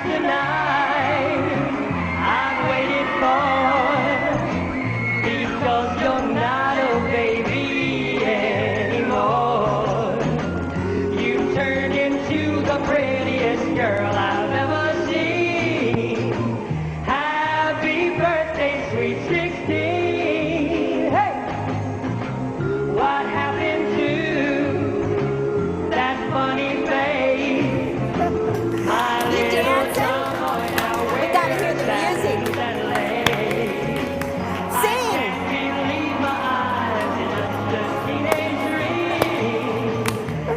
tonight I've waited for, because you're not a baby anymore. You turned into the prettiest girl I've ever seen. Happy birthday, sweet 16. Hey! What happened to that funny face? My little tomboy, now We gotta hear the music. that lace. I Sing. can't believe my eyes, and I'm just teenage dream.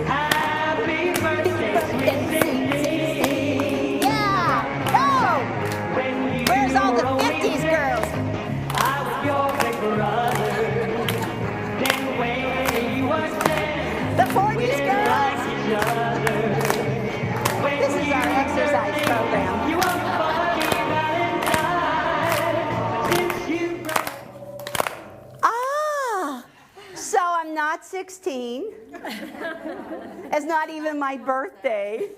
Happy birthday, sweet 16. Yeah. Go. When you Where's all the were 50s girls? I was your big brother. Then when you were 10, The 40s girls. like each other. When This is our exercise program. you were funny Valentine. Since you Ah, so I'm not 16. It's not even my birthday.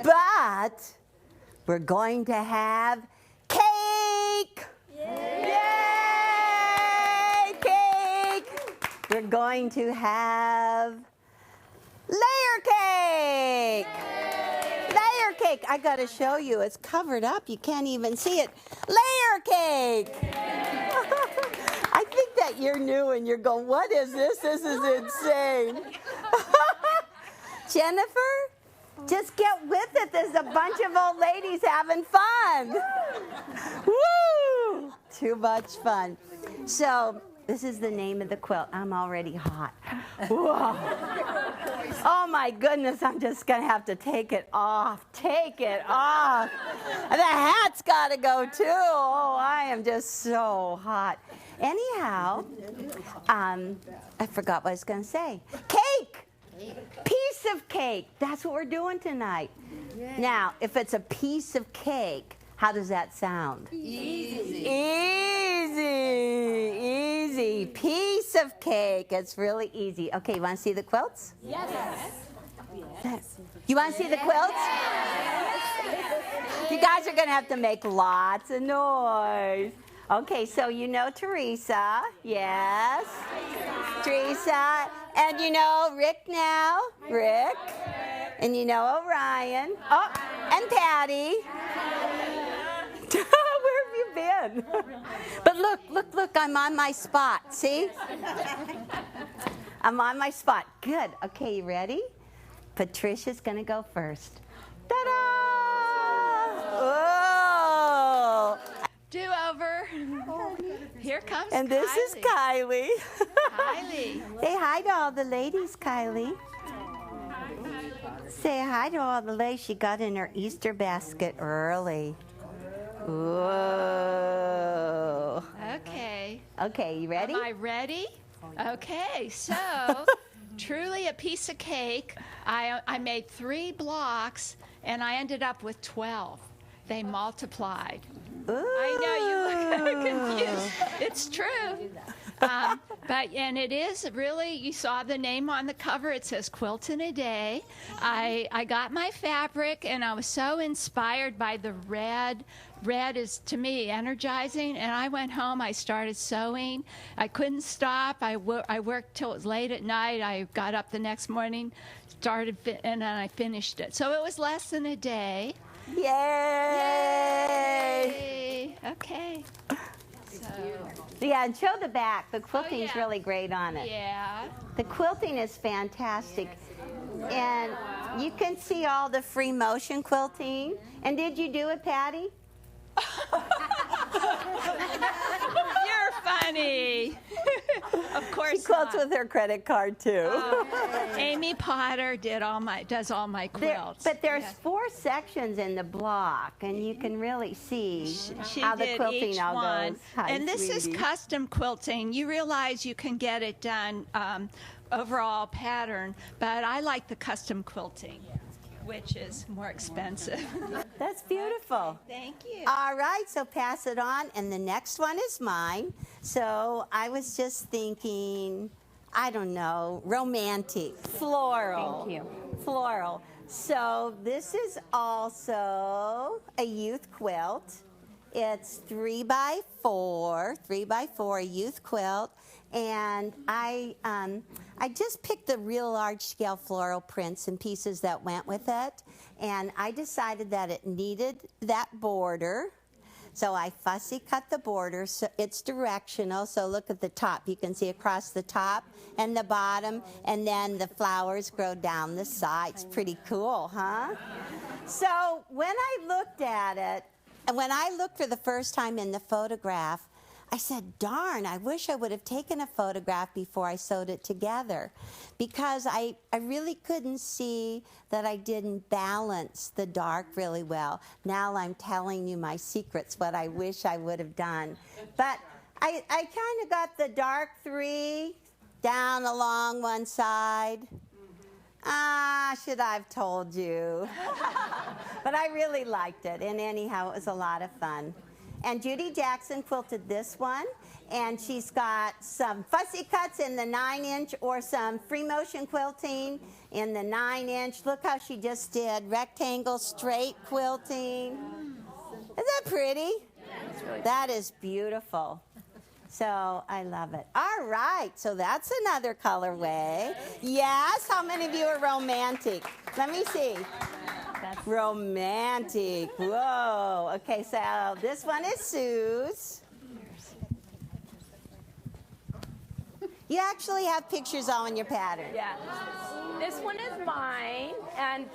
But we're going to have cake. Yay! Cake. We're going to have layer cake. Layer cake. I got to show you. It's covered up. You can't even see it. Layer cake. I think that you're new and you're going, what is this? This is insane. Jennifer, just get with it. There's a bunch of old ladies having fun. Woo! Too much fun. So this is the name of the quilt. I'm already hot. Whoa. Oh my goodness, I'm just going to have to take it off. Take it off. And the hat's got to go too. Oh, I am just so hot. Anyhow, I forgot what I was going to say. Cake. Piece of cake. That's what we're doing tonight. Now, if it's a piece of cake, how does that sound? Easy. Easy. Easy. Piece of cake. It's really easy. Okay, you want to see the quilts? Yes. You want to see the quilts? You guys are going to have to make lots of noise. Okay, so you know Teresa. Yes. Teresa. And you know Rick now. Rick. And you know Orion. Oh, and Patty. Where have you been? But look, I'm on my spot. See? I'm on my spot. Good. Okay, you ready? Patricia's going to go first. Ta-da! Oh! Do-over. Here comes And this is Kylie. Kylie. Say hi to all the ladies, Kylie. Say hi to all the ladies. She got in her Easter basket early. Whoa. Okay. Okay, you ready? Am I ready? Okay, so truly a piece of cake. I made 3 blocks, and I ended up with 12. They multiplied. Ooh. I know you look confused. It's true. And it is really, you saw the name on the cover. It says Quilt in a Day. I got my fabric, and I was so inspired by the red. Red is, to me, energizing. And I went home. I started sewing. I couldn't stop. I worked till it was late at night. I got up the next morning, and then I finished it. So it was less than a day. Yay! Yay! Okay. So, Yeah, and show the back. The quilting's yeah. really great on it. yeah. The quilting is fantastic. And you can see all the free motion quilting. And did you do it, Patty? You're funny. Of course. She quilts not. with her credit card, too. Amy Potter does all my quilts. But there's 4 sections in the block, and you can really see She how the did quilting each all one. goes. Hi, And this is sweetie. custom quilting. You realize you can get it done overall pattern, but I like the custom quilting, which is more expensive. That's beautiful. Thank you. All right, so pass it on, and the next one is mine. So I was just thinking, I don't know, romantic, floral. Thank you. Floral. So this is also a youth quilt. It's 3x4 youth quilt, and I just picked the real large scale floral prints and pieces that went with it, and I decided that it needed that border. So I fussy cut the border, so it's directional. So look at the top. You can see across the top and the bottom, and then the flowers grow down the sides. Pretty cool, huh? So when I looked at it, and when I looked for the first time in the photograph, I said, darn, I wish I would have taken a photograph before I sewed it together, because I really couldn't see that I didn't balance the dark really well. Now I'm telling you my secrets, what I wish I would have done. But I kind of got the dark 3 down along one side. Should I have told you? But I really liked it, and anyhow, it was a lot of fun. And Judy Jackson quilted this one, and she's got some fussy cuts in the 9-inch or some free motion quilting in the 9-inch. Look how she just did rectangle straight quilting. Isn't that pretty? That is beautiful. So I love it. All right, so that's another colorway. Yes, how many of you are romantic? Let me see. That's romantic. Whoa. Okay, so this one is Sue's. You actually have pictures on your pattern. Yeah. This one is mine, and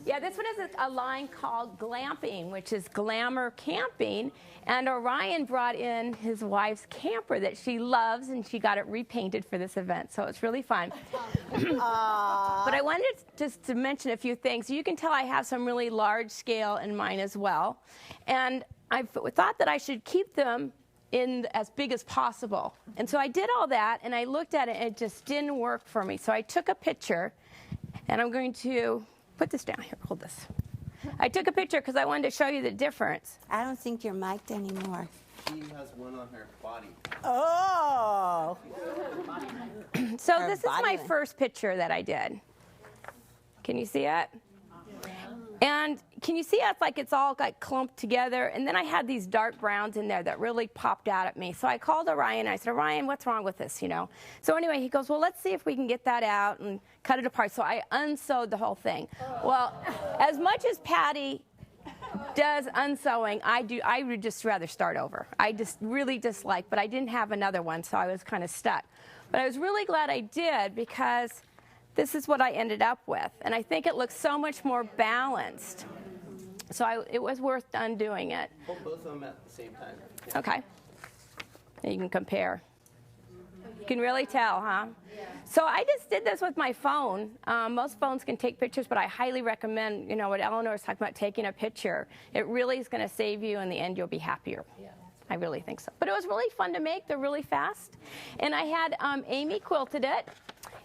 yeah, this one is a line called Glamping, which is glamour camping. And Orion brought in his wife's camper that she loves, and she got it repainted for this event, so it's really fun. But I wanted just to mention a few things. You can tell I have some really large scale in mine as well, and I thought that I should keep them in as big as possible. And so I did all that, and I looked at it, and it just didn't work for me. So I took a picture, and I'm going to put this down here. Hold this. I took a picture because I wanted to show you the difference. I don't think you're mic'd anymore. She has one on her body. Oh! So Her this is body my one. first picture that I did. Can you see it? And can you see it's like it's all like clumped together? And then I had these dark browns in there that really popped out at me. So I called Orion, and I said, Orion, what's wrong with this, you know? So anyway, he goes, well, let's see if we can get that out and cut it apart. So I unsewed the whole thing. Well, as much as Patty does unsewing, I would just rather start over. I just really dislike, but I didn't have another one, so I was kind of stuck. But I was really glad I did, because this is what I ended up with. And I think it looks so much more balanced. So it was worth undoing it. Hold both of them at the same time. Okay. And you can compare. You can really tell, huh? So I just did this with my phone. Most phones can take pictures, but I highly recommend, you know, what Eleanor was talking about, taking a picture. It really is going to save you. In the end, you'll be happier. Yeah. I really think so. But it was really fun to make. They're really fast. And I had Amy quilted it.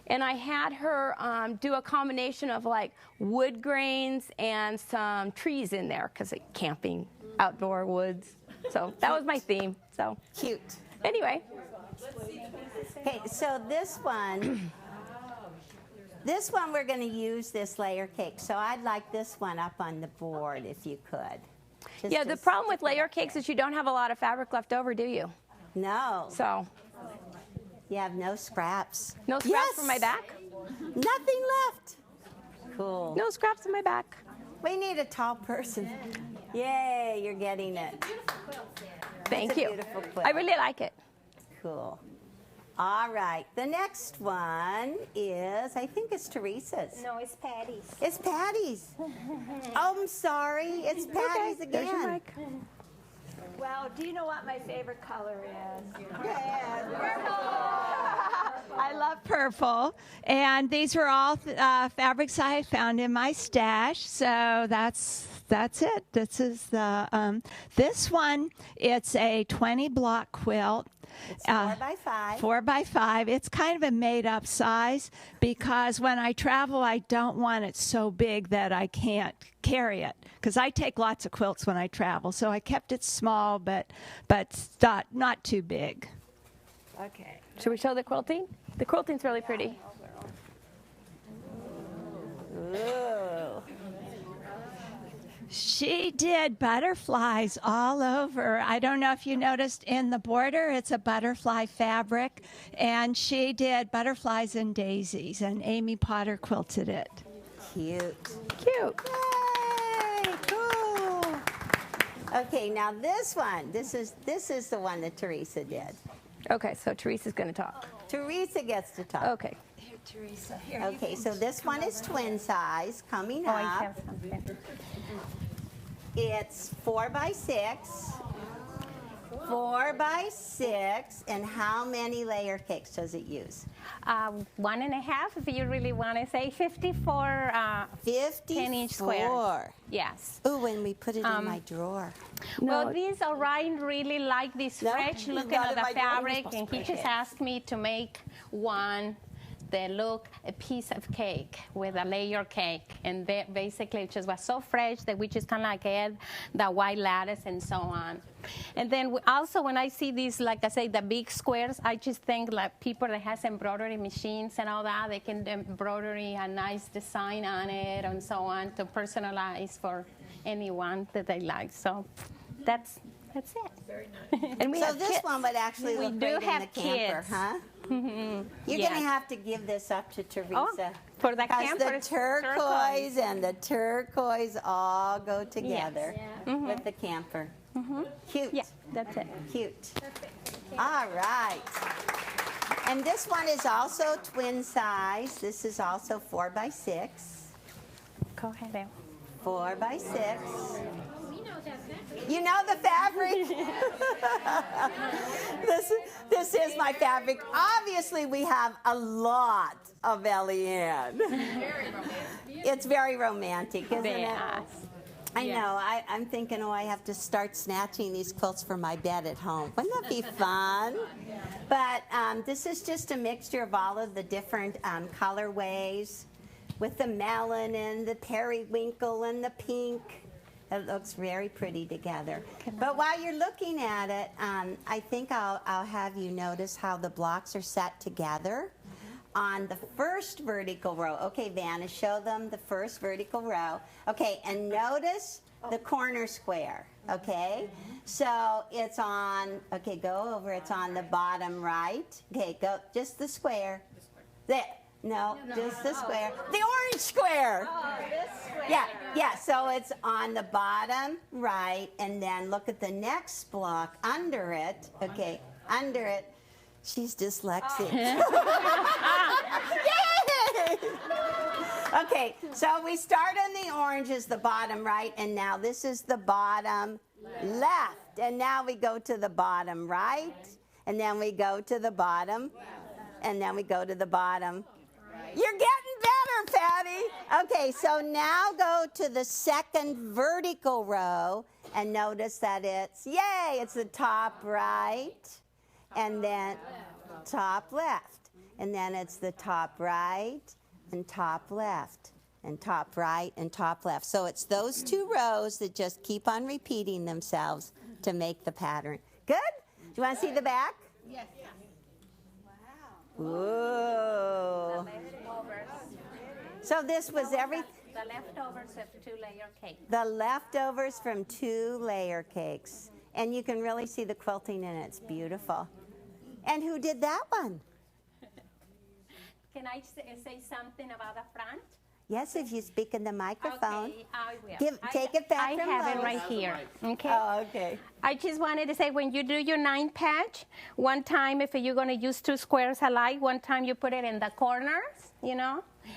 And I had her do a combination of like wood grains and some trees in there, because camping, outdoor woods. So that was my theme. So Cute. anyway. Okay, so this one we're going to use this layer cake. So I'd like this one up on the board if you could. Just Yeah, to the problem with stick it layer up there. cakes is you don't have a lot of fabric left over, do you? No. So You have no scraps. no scraps Yes! for my back? Nothing left. Cool. No scraps in my back. We need a tall person. Yay, you're getting it. Thank It's a you. beautiful quilt. I really like it. Cool. All right, the next one is, I think it's Teresa's. No, it's Patty's. It's Patty's. Oh, I'm sorry. It's Patty's Okay, there's your again. mic. Well, do you know what my favorite color is? I love purple, and these were all fabrics I found in my stash. So that's it. This is the this one. It's a 20 block quilt. It's 4x5. 4x5. It's kind of a made-up size, because when I travel, I don't want it so big that I can't carry it, because I take lots of quilts when I travel. So I kept it small, but not too big. Okay. Should we show the quilting? The quilting's really pretty. Ooh. She did butterflies all over. I don't know if you noticed in the border, it's a butterfly fabric, and she did butterflies and daisies, and Amy Potter quilted it. Cute. Cute. Yay! Cool. Okay, now this one. This is the one that Teresa did. Okay, so Teresa's going to talk. Teresa gets to talk. Okay. Here, Teresa. Here. Okay, so this one is twin size coming Oh, I up. have something. It's 4 by 6. 4 by 6. And how many layer cakes does it use? 1.5, if you really want to say 54 10-inch squares. 54. Yes. Ooh, when we put it in my drawer. Well, these Orion really like this No, fresh looking not of in the my drawer. fabric, and he just asked me to make one that look a piece of cake with a layer cake, and basically it just was so fresh that we just kind of like add the white lattice and so on. And then also when I see these, like I say, the big squares, I just think like people that has embroidery machines and all that, they can embroidery a nice design on it and so on to personalize for anyone that they like. So that's it. Very nice. And we So have this kids. one would actually We look do great in have the camper, kids. huh? You're Yes. going to have to give this up to Teresa. Oh, for the Because camper, the it's turquoise and the turquoise all go together with the camper. Cute. Yeah, that's it. Cute. All right. And this one is also twin size. This is also 4 by 6. Go ahead, Elle. 4 by 6. You know the fabric? this is my fabric. Obviously, we have a lot of Eliane. It's very romantic, isn't it? Yes. I know. I'm thinking, I have to start snatching these quilts for my bed at home. Wouldn't that be fun? But this is just a mixture of all of the different colorways with the melon and the periwinkle and the pink. It looks very pretty together. But while you're looking at it, I think I'll have you notice how the blocks are set together on the first vertical row. Okay, Vanna, show them the first vertical row. Okay, and notice the corner square, okay? So it's on, okay, go over, it's on the bottom right. Okay, go, just the square. There. No, just the square. The orange square. Oh, this square. Yeah, so it's on the bottom right, and then look at the next block under it. Okay, under it. She's dyslexic. Yay! Okay, so we start on the oranges, the bottom right, and now this is the bottom left. And now we go to the bottom right, and then we go to the bottom, and then we go to the bottom. You're getting better, Patty. Okay, so now go to the second vertical row and notice that it's the top right and then top left. And then it's the top right and top left and top right and top left. So it's those two rows that just keep on repeating themselves to make the pattern. Good? Do you want to see the back? Yes. Ooh. So this was everything. The leftovers of 2-layer cake. The leftovers from 2-layer cakes. And you can really see the quilting in it. It's beautiful. And who did that one? Can I say something about the front? Yes, if you speak in the microphone. Okay, I will. Take it back I from have it Lois. right here. Okay. Oh, okay. I just wanted to say, when you do your 9 patch, one time if you're going to use 2 squares alike, one time you put it in the corners,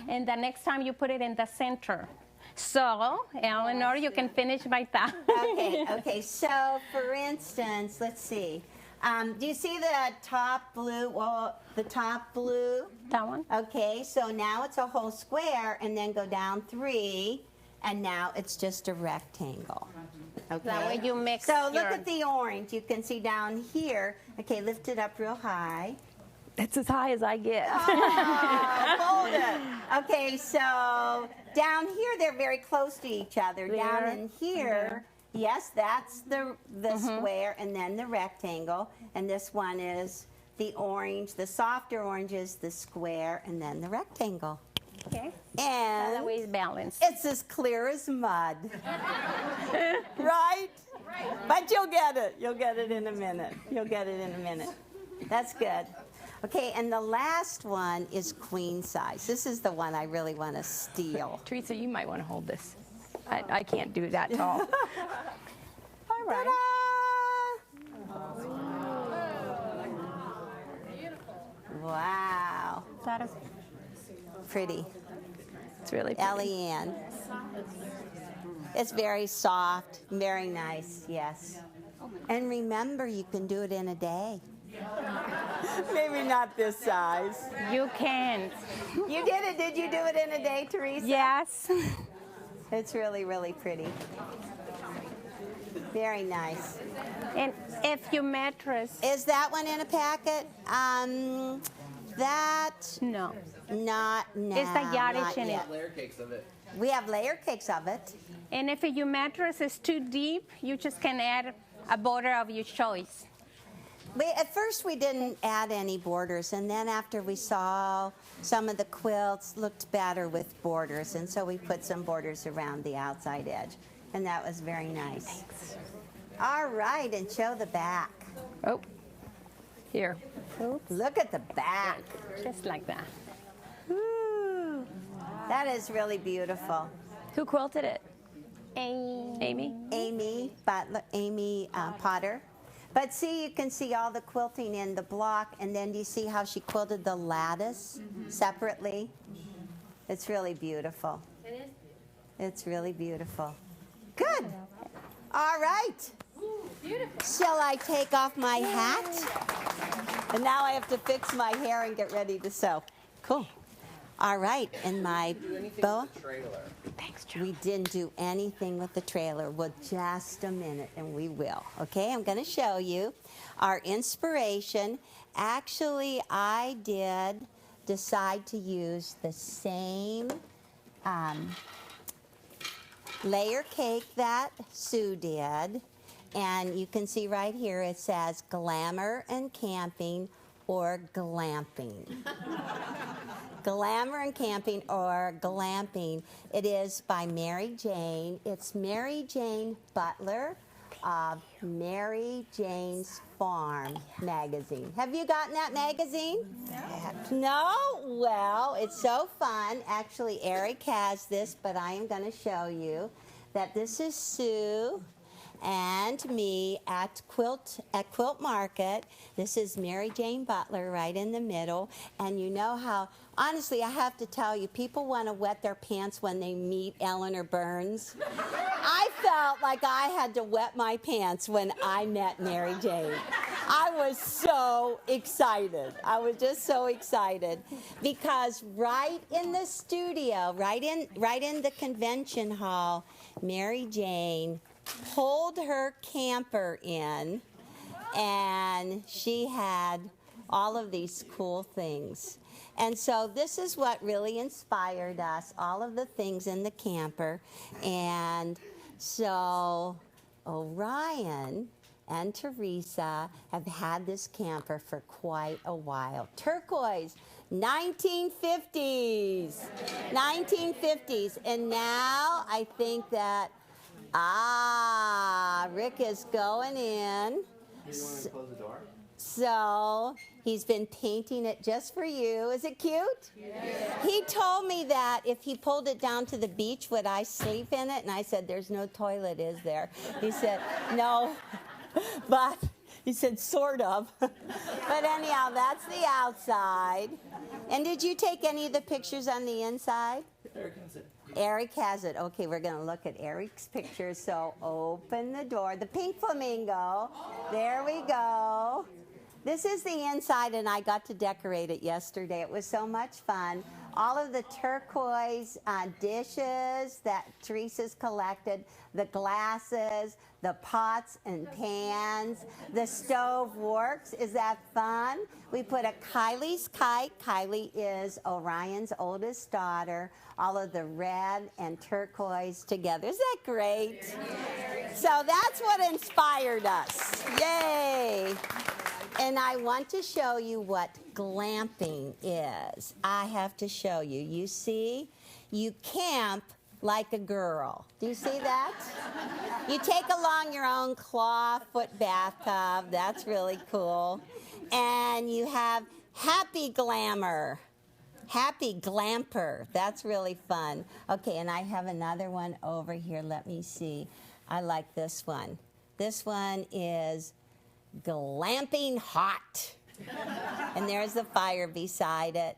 and the next time you put it in the center. So, Eleanor, you can finish by that. Okay. So, for instance, let's see. Do you see the top blue? Well, the top blue. That one? Okay, so now it's a whole square, and then go down 3, and now it's just a rectangle. Okay. That way you mix So look your- at the orange. You can see down here. Okay, lift it up real high. That's as high as I get. Hold it. Okay, so down here they're very close to each other. Down There. in here, yes, that's the square, and then the rectangle. And this one is the orange. The softer orange is the square, and then the rectangle. Okay. And Otherwise balanced. it's as clear as mud. Right? But you'll get it. You'll get it in a minute. You'll get it in a minute. That's good. Okay, and the last one is queen size. This is the one I really want to steal. Teresa, you might want to hold this. I can't do that tall. All right. Wow. That is, Pretty. it's really pretty. Eliane. It's very soft, very nice, yes. And remember, you can do it in a day. Maybe not this size. You can't. You did it. Did you do it in a day, Teresa? Yes. It's really, really pretty. Very nice. And if your mattress, Is that one in a packet? That, no. not now. It's the yardage not in it. yet. Layer cakes of it. We have layer cakes of it. And if your mattress is too deep, you just can add a border of your choice. At first we didn't add any borders, and then after we saw some of the quilts looked better with borders, and so we put some borders around the outside edge, and that was very nice. Thanks. All right, and show the back. Oh, here. Oops. Look at the back. Just like that. Ooh, that is really beautiful. Who quilted it? Amy. Amy Butler, Amy Potter. But see, you can see all the quilting in the block, and then do you see how she quilted the lattice separately? It's really beautiful. It is. It's really beautiful. Good. All right. Beautiful. Shall I take off my hat? And now I have to fix my hair and get ready to sew. Cool. All right, and my boa. Trailer. Thanks, Joe. We didn't do anything with the trailer. Well, just a minute, and we will. Okay, I'm going to show you our inspiration. Actually, I did decide to use the same layer cake that Sue did. And you can see right here it says Glamour and Camping or Glamping. Glamour and Camping or Glamping. It is by Mary Jane. It's Mary Jane Butler of Mary Jane's Farm magazine. Have you gotten that magazine? No. No? Well, it's so fun. Actually, Eric has this, but I am going to show you that this is Sue and me at Quilt Market. This is Mary Jane Butler right in the middle. And you know how, honestly, I have to tell you, people want to wet their pants when they meet Eleanor Burns. I felt like I had to wet my pants when I met Mary Jane. I was so excited. I was just so excited because right in the studio, right in the convention hall, Mary Jane pulled her camper in, and she had all of these cool things. And so this is what really inspired us, all of the things in the camper. And so Orion and Teresa have had this camper for quite a while. Turquoise, 1950s. 1950s. And now I think that Rick is going in. Do you want to close the door? So he's been painting it just for you. Is it cute? Yes. He told me that if he pulled it down to the beach, would I sleep in it? And I said, there's no toilet, is there? He said, no, but he said, sort of. But anyhow, that's the outside. And did you take any of the pictures on the inside? Eric has it. Eric has it. Okay, we're going to look at Eric's picture. So open the door. The pink flamingo. There we go. This is the inside, and I got to decorate it yesterday. It was so much fun. All of the turquoise dishes that Teresa's collected, the glasses, the pots and pans, the stove works. Is that fun? We put a Kylie's kite. Kylie is Orion's oldest daughter. All of the red and turquoise together. Isn't that great? So that's what inspired us. Yay. And I want to show you what glamping is. I have to show you. You see, you camp like a girl. Do you see that? You take along your own clawfoot bathtub. That's really cool. And you have happy glamour. Happy glamper. That's really fun. Okay, and I have another one over here. Let me see. I like this one. This one is glamping hot. And there's the fire beside it.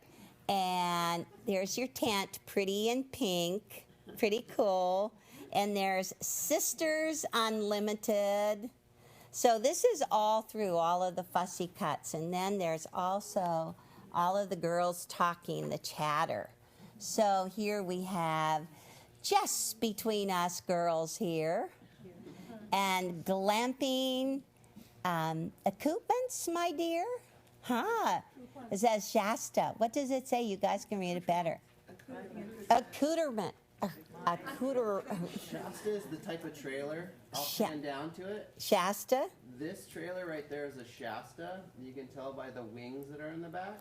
And there's your tent, pretty in pink. Pretty cool. And there's Sisters Unlimited. So this is all through all of the fussy cuts. And then there's also all of the girls talking, the chatter. So here we have Just Between Us girls here. And glamping accoutrements, my dear. Huh. It says Shasta. What does it say? You guys can read it better. Accoutrement. Shasta is the type of trailer. I'll stand down to it. Shasta? This trailer right there is a Shasta. You can tell by the wings that are in the back.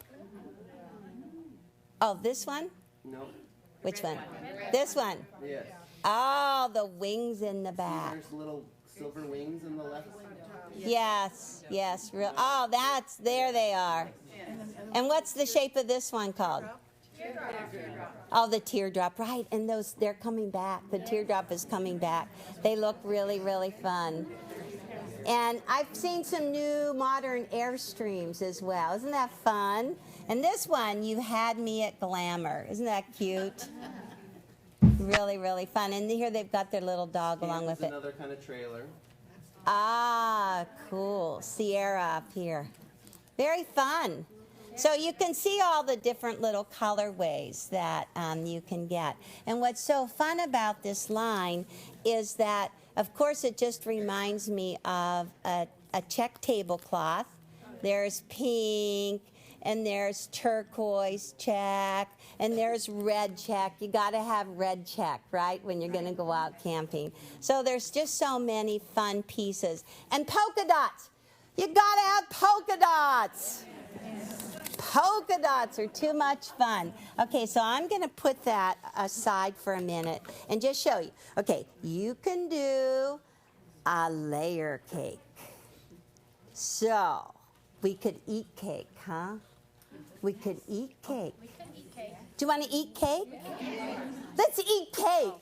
Oh, this one? No. Which one? This one. Yes. Oh, the wings in the See, back. there's little silver wings in the left. Yes, yes. Oh, there they are. And what's the shape of this one called? Oh, the teardrop, right. And they're coming back. The teardrop is coming back. They look really, really fun. And I've seen some new modern Airstreams as well. Isn't that fun? And this one, You Had Me at Glamour. Isn't that cute? Really, really fun. And here they've got their little dog along with it. Another kind of trailer. Ah, cool. Sierra up here. Very fun. So you can see all the different little colorways that you can get. And what's so fun about this line is that, of course, it just reminds me of a check tablecloth. There's pink, and there's turquoise check, and there's red check. You got to have red check, right, when you're going to go out camping. So there's just so many fun pieces. And polka dots. You got to have polka dots. Polka dots are too much fun. Okay, so I'm going to put that aside for a minute and just show you. Okay, you can do a layer cake. So, we could eat cake, huh? We could eat cake. We could eat cake. Do you want to eat cake? Let's eat cake.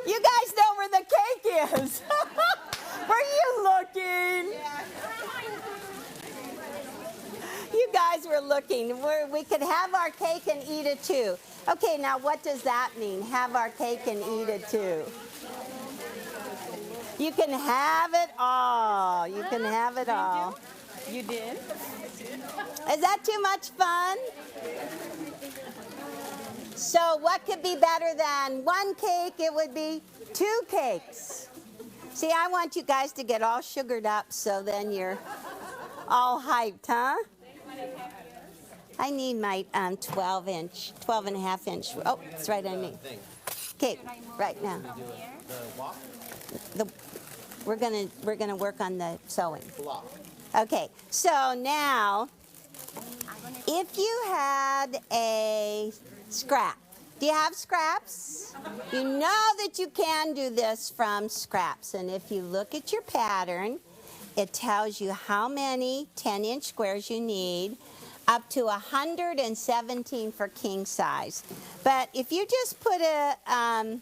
You guys know where the cake is. Were you looking? You guys were looking. We could have our cake and eat it too. Okay, now what does that mean? Have our cake and eat it too. You can have it all. You can have it all. You did? Is that too much fun? So what could be better than one cake? It would be two cakes. See, I want you guys to get all sugared up so then you're all hyped, huh? I need my 12 and a half inch. Oh, it's right on me. Okay, right now. We're gonna work on the sewing. Okay, so now, if you had a scrap, do you have scraps? You know that you can do this from scraps, and if you look at your pattern, it tells you how many 10-inch squares you need, up to 117 for king size. But if you just put a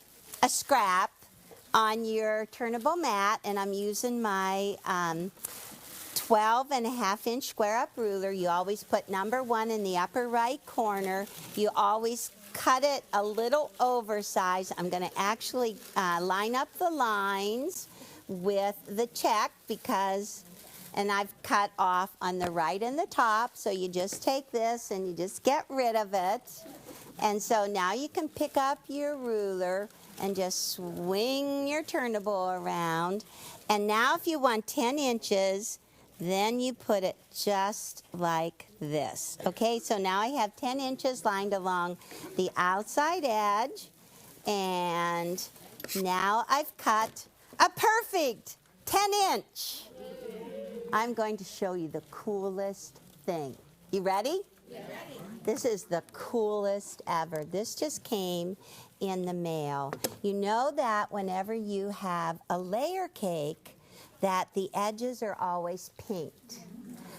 scrap on your turnable mat, and I'm using my 12 and a half inch square up ruler, you always put number 1 in the upper right corner. You always cut it a little oversized. I'm going to actually line up the lines with the check and I've cut off on the right and the top, so you just take this and you just get rid of it. And so now you can pick up your ruler and just swing your turnable around. And now if you want 10 inches, then you put it just like this. Okay, so now I have 10 inches lined along the outside edge, and now I've cut a perfect 10-inch. I'm going to show you the coolest thing. You ready? Yes. This is the coolest ever. This just came in the mail. You know that whenever you have a layer cake, that the edges are always pinked.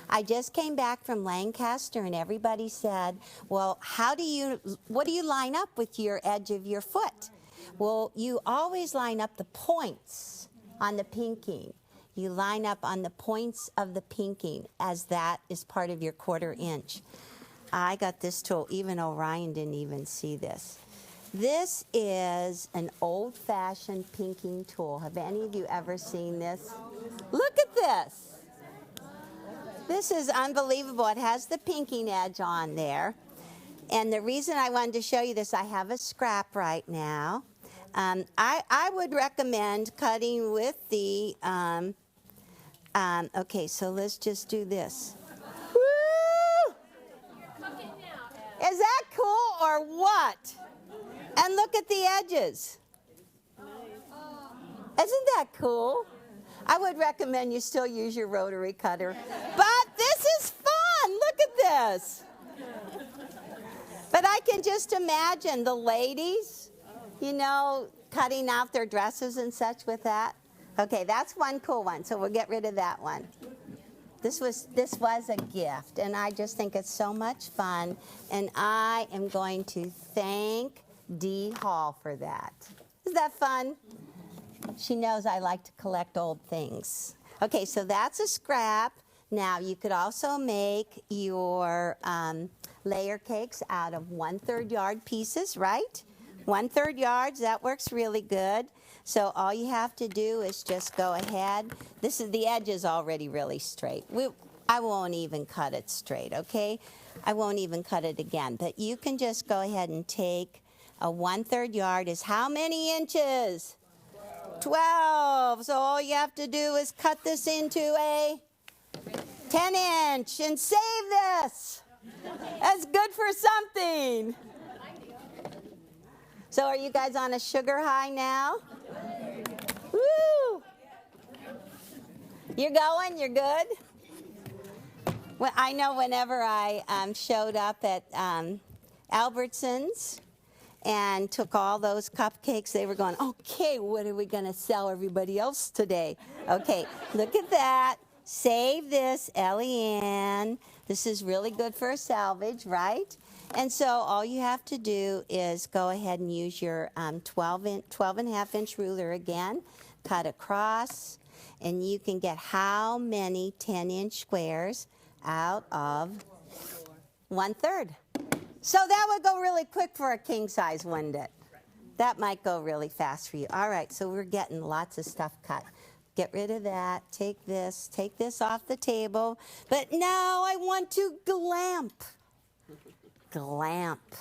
I just came back from Lancaster and everybody said, well, what do you line up with your edge of your foot? Well, you always line up the points on the pinking. You line up on the points of the pinking as that is part of your 1/4 inch. I got this tool, even Orion didn't even see this. This is an old-fashioned pinking tool. Have any of you ever seen this? Look at this. This is unbelievable. It has the pinking edge on there. And the reason I wanted to show you this, I have a scrap right now. I would recommend cutting with the, okay, so let's just do this. Woo! Is that cool or what? And look at the edges. Isn't that cool? I would recommend you still use your rotary cutter. But this is fun. Look at this. But I can just imagine the ladies, you know, cutting out their dresses and such with that. Okay, that's one cool one, so we'll get rid of that one. This was a gift, and I just think it's so much fun, and I am going to thank Dee Hall for that. Is that fun? She knows I like to collect old things. Okay, so that's a scrap. Now, you could also make your layer cakes out of 1/3 yard pieces, right? 1/3 yards, that works really good. So all you have to do is just go ahead. The edge is already really straight. I won't even cut it straight, okay? I won't even cut it again. But you can just go ahead and take a 1/3 yard is how many inches? 12. So all you have to do is cut this into a 10-inch and save this. That's good for something. So are you guys on a sugar high now? Woo! You're going? You're good? Well, I know whenever I showed up at Albertsons and took all those cupcakes, they were going, okay, what are we going to sell everybody else today? Okay, look at that. Save this, Ellie-Ann. This is really good for a salvage, right? And so all you have to do is go ahead and use your 12.5-inch ruler again, cut across, and you can get how many 10-inch squares out of 1/3. So that would go really quick for a king size, wouldn't it? That might go really fast for you. All right, so we're getting lots of stuff cut. Get rid of that. Take this off the table. But now I want to glamp. Glamp.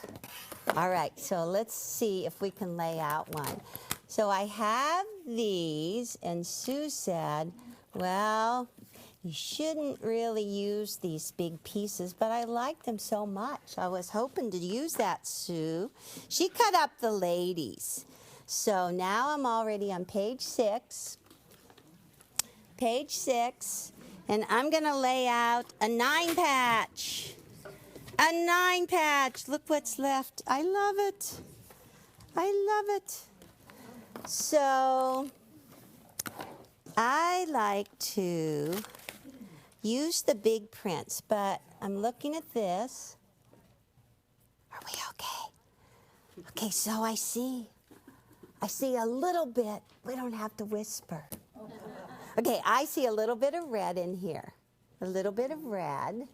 All right, so let's see if we can lay out one. So I have these, and Sue said, well, you shouldn't really use these big pieces, but I like them so much. I was hoping to use that, Sue. She cut up the ladies. So now I'm already on page 6. Page 6, and I'm going to lay out a 9-patch. A 9-patch. Look what's left. I love it. I love it. So I like to use the big prints, but I'm looking at this. Are we okay? Okay, so I see a little bit. We don't have to whisper. Okay, I see a little bit of red in here. A little bit of red.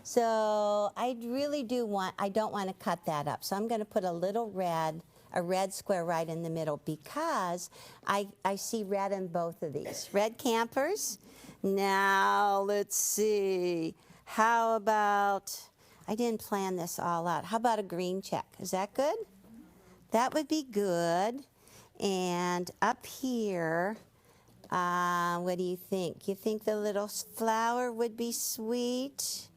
So I really don't want to cut that up. So I'm going to put a red square right in the middle because I see red in both of these. Red campers. Now, let's see. How about, I didn't plan this all out. How about a green check? Is that good? That would be good. And up here, what do you think? You think the little flower would be sweet?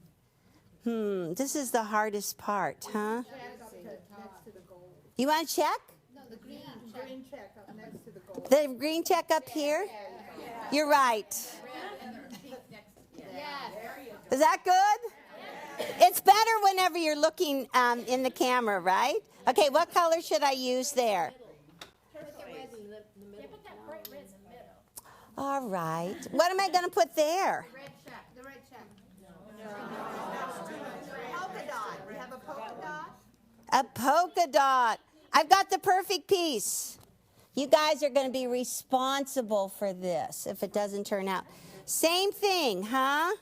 This is the hardest part, huh? You want to check? No, the green check up next to the gold. The green check up here? You're right. Is that good? It's better whenever you're looking in the camera, right? Okay, what color should I use there? All right. What am I going to put there? Red check. The red check. Polka dot. We have a polka dot. A polka dot. I've got the perfect piece. You guys are going to be responsible for this if it doesn't turn out. Same thing, huh?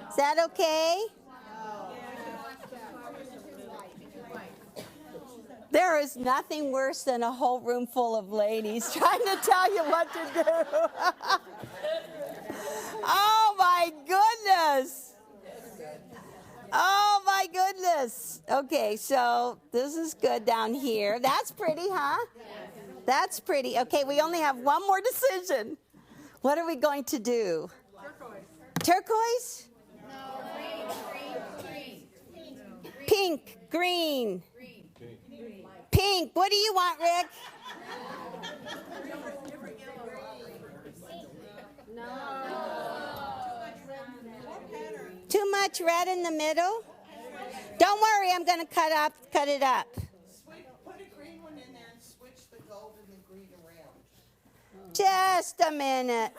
Is that okay? There is nothing worse than a whole room full of ladies trying to tell you what to do. Oh my goodness. Oh my goodness. Okay, so this is good down here. That's pretty, huh? That's pretty. Okay, we only have one more decision. What are we going to do? Turquoise? No, green. Pink, green. Pink. What do you want, Rick? Too much red in the middle? Don't worry, I'm going to cut it up. Put a green one in there and switch the gold and the green around. Just a minute.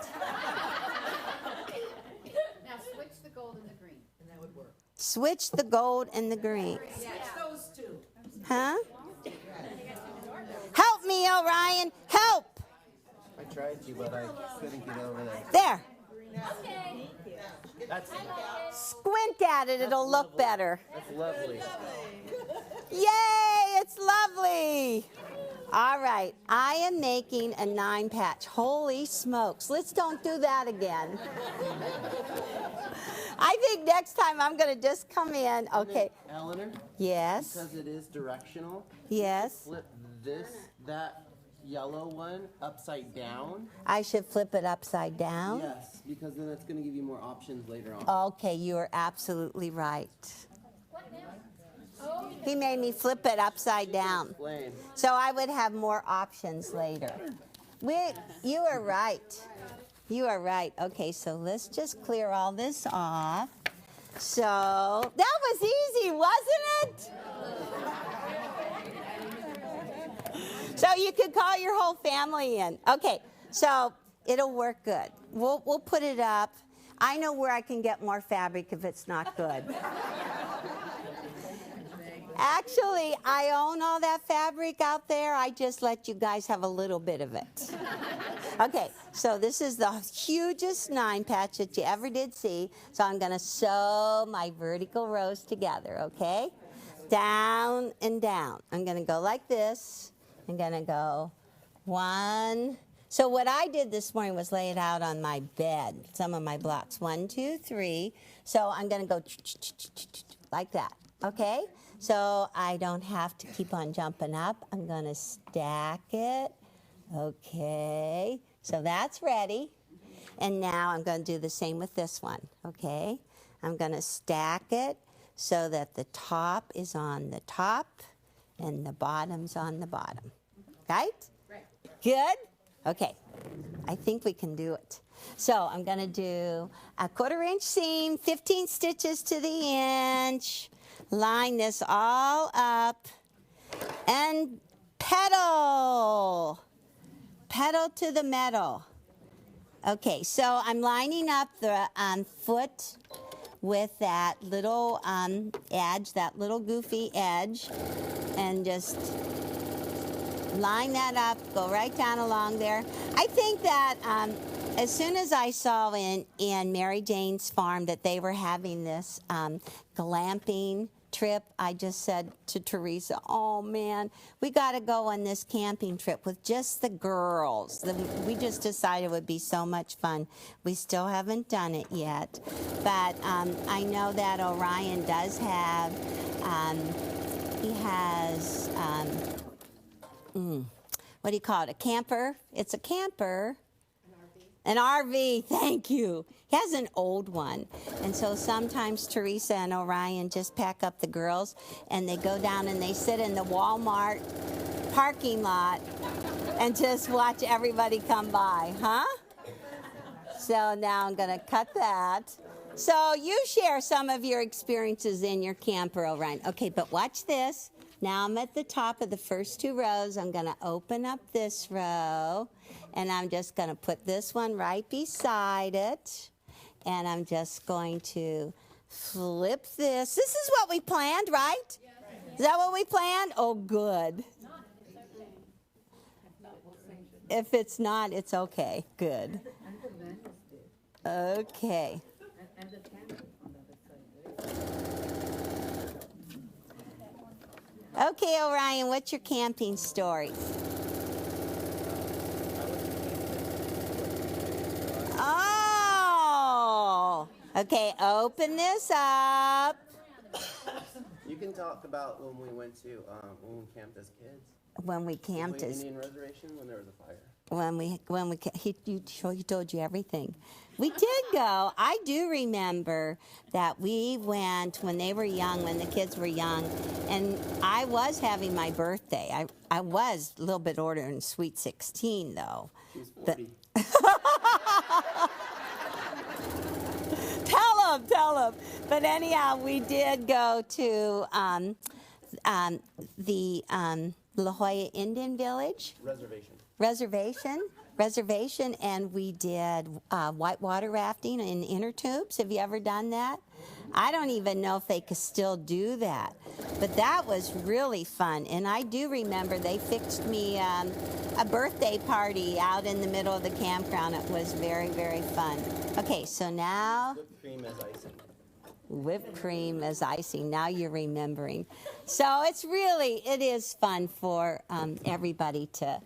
Now switch the gold and the green. And that would work. Switch the gold and the green. Switch those two. Huh? Help me, Orion. Help. I tried to, but I couldn't get over there. There. That's Squint at it. It'll look better. lovely. Yay, it's lovely. All right, I am making a 9-patch. Holy smokes. Let's don't do that again. I think next time I'm going to just come in. Okay. Eleanor, Yes. because it is directional, Yes. flip that yellow one upside down. I should flip it upside down. Yes, because then it's going to give you more options later on. Okay, you are absolutely right. He made me flip it upside down. Explain. So I would have more options later. You are right. You are right. Okay, so let's just clear all this off. So that was easy, wasn't it? So you could call your whole family in. Okay, so it'll work good. We'll put it up. I know where I can get more fabric if it's not good. Actually, I own all that fabric out there. I just let you guys have a little bit of it. Okay, so this is the hugest 9-patch that you ever did see. So I'm going to sew my vertical rows together, okay? Down and down. I'm going to go like this. I'm going to go 1. So what I did this morning was lay it out on my bed, some of my blocks. 1, 2, 3. So I'm going to go like that, okay? So I don't have to keep on jumping up. I'm going to stack it. Okay, so that's ready. And now I'm going to do the same with this one, okay? I'm going to stack it so that the top is on the top and the bottom's on the bottom. Right? Right. Good? Okay, I think we can do it. So I'm going to do a 1/4 inch seam, 15 stitches to the inch. Line this all up and pedal to the metal. Okay, so I'm lining up the foot with that little edge, that little goofy edge, and just line that up, go right down along there. I think that as soon as I saw in Mary Jane's farm that they were having this glamping trip, I just said to Teresa, oh man, we got to go on this camping trip with just the girls. We just decided it would be so much fun. We still haven't done it yet, but I know that Orion does have, he has, what do you call it, a camper? It's a camper. An RV, thank you. He has an old one. And so sometimes Teresa and Orion just pack up the girls and they go down and they sit in the Walmart parking lot and just watch everybody come by, huh? So now I'm going to cut that. So you share some of your experiences in your camper, Orion. Okay, but watch this. Now I'm at the top of the first 2 rows. I'm going to open up this row, and I'm just going to put this one right beside it. And I'm just going to flip this. This is what we planned, right? Is that what we planned? Oh, good. If it's not, it's okay. Good. Okay. Okay, Orion, what's your camping story? Oh! Okay, open this up. You can talk about when we went to when we camped as kids. When we camped The as Indian reservation when there was a fire. he told you everything. We did go. I do remember that we went when they were young, when the kids were young, and I was having my birthday. I was a little bit older than Sweet 16, though. She's 40. Tell him. But anyhow, we did go to the La Jolla Indian Village. Reservation, and we did whitewater rafting in inner tubes. Have you ever done that? I don't even know if they could still do that, but that was really fun. And I do remember they fixed me a birthday party out in the middle of the campground. It was very, very fun. Okay, so now Whipped cream as icing. whipped cream as icing. Now you're remembering. So it is fun for everybody to,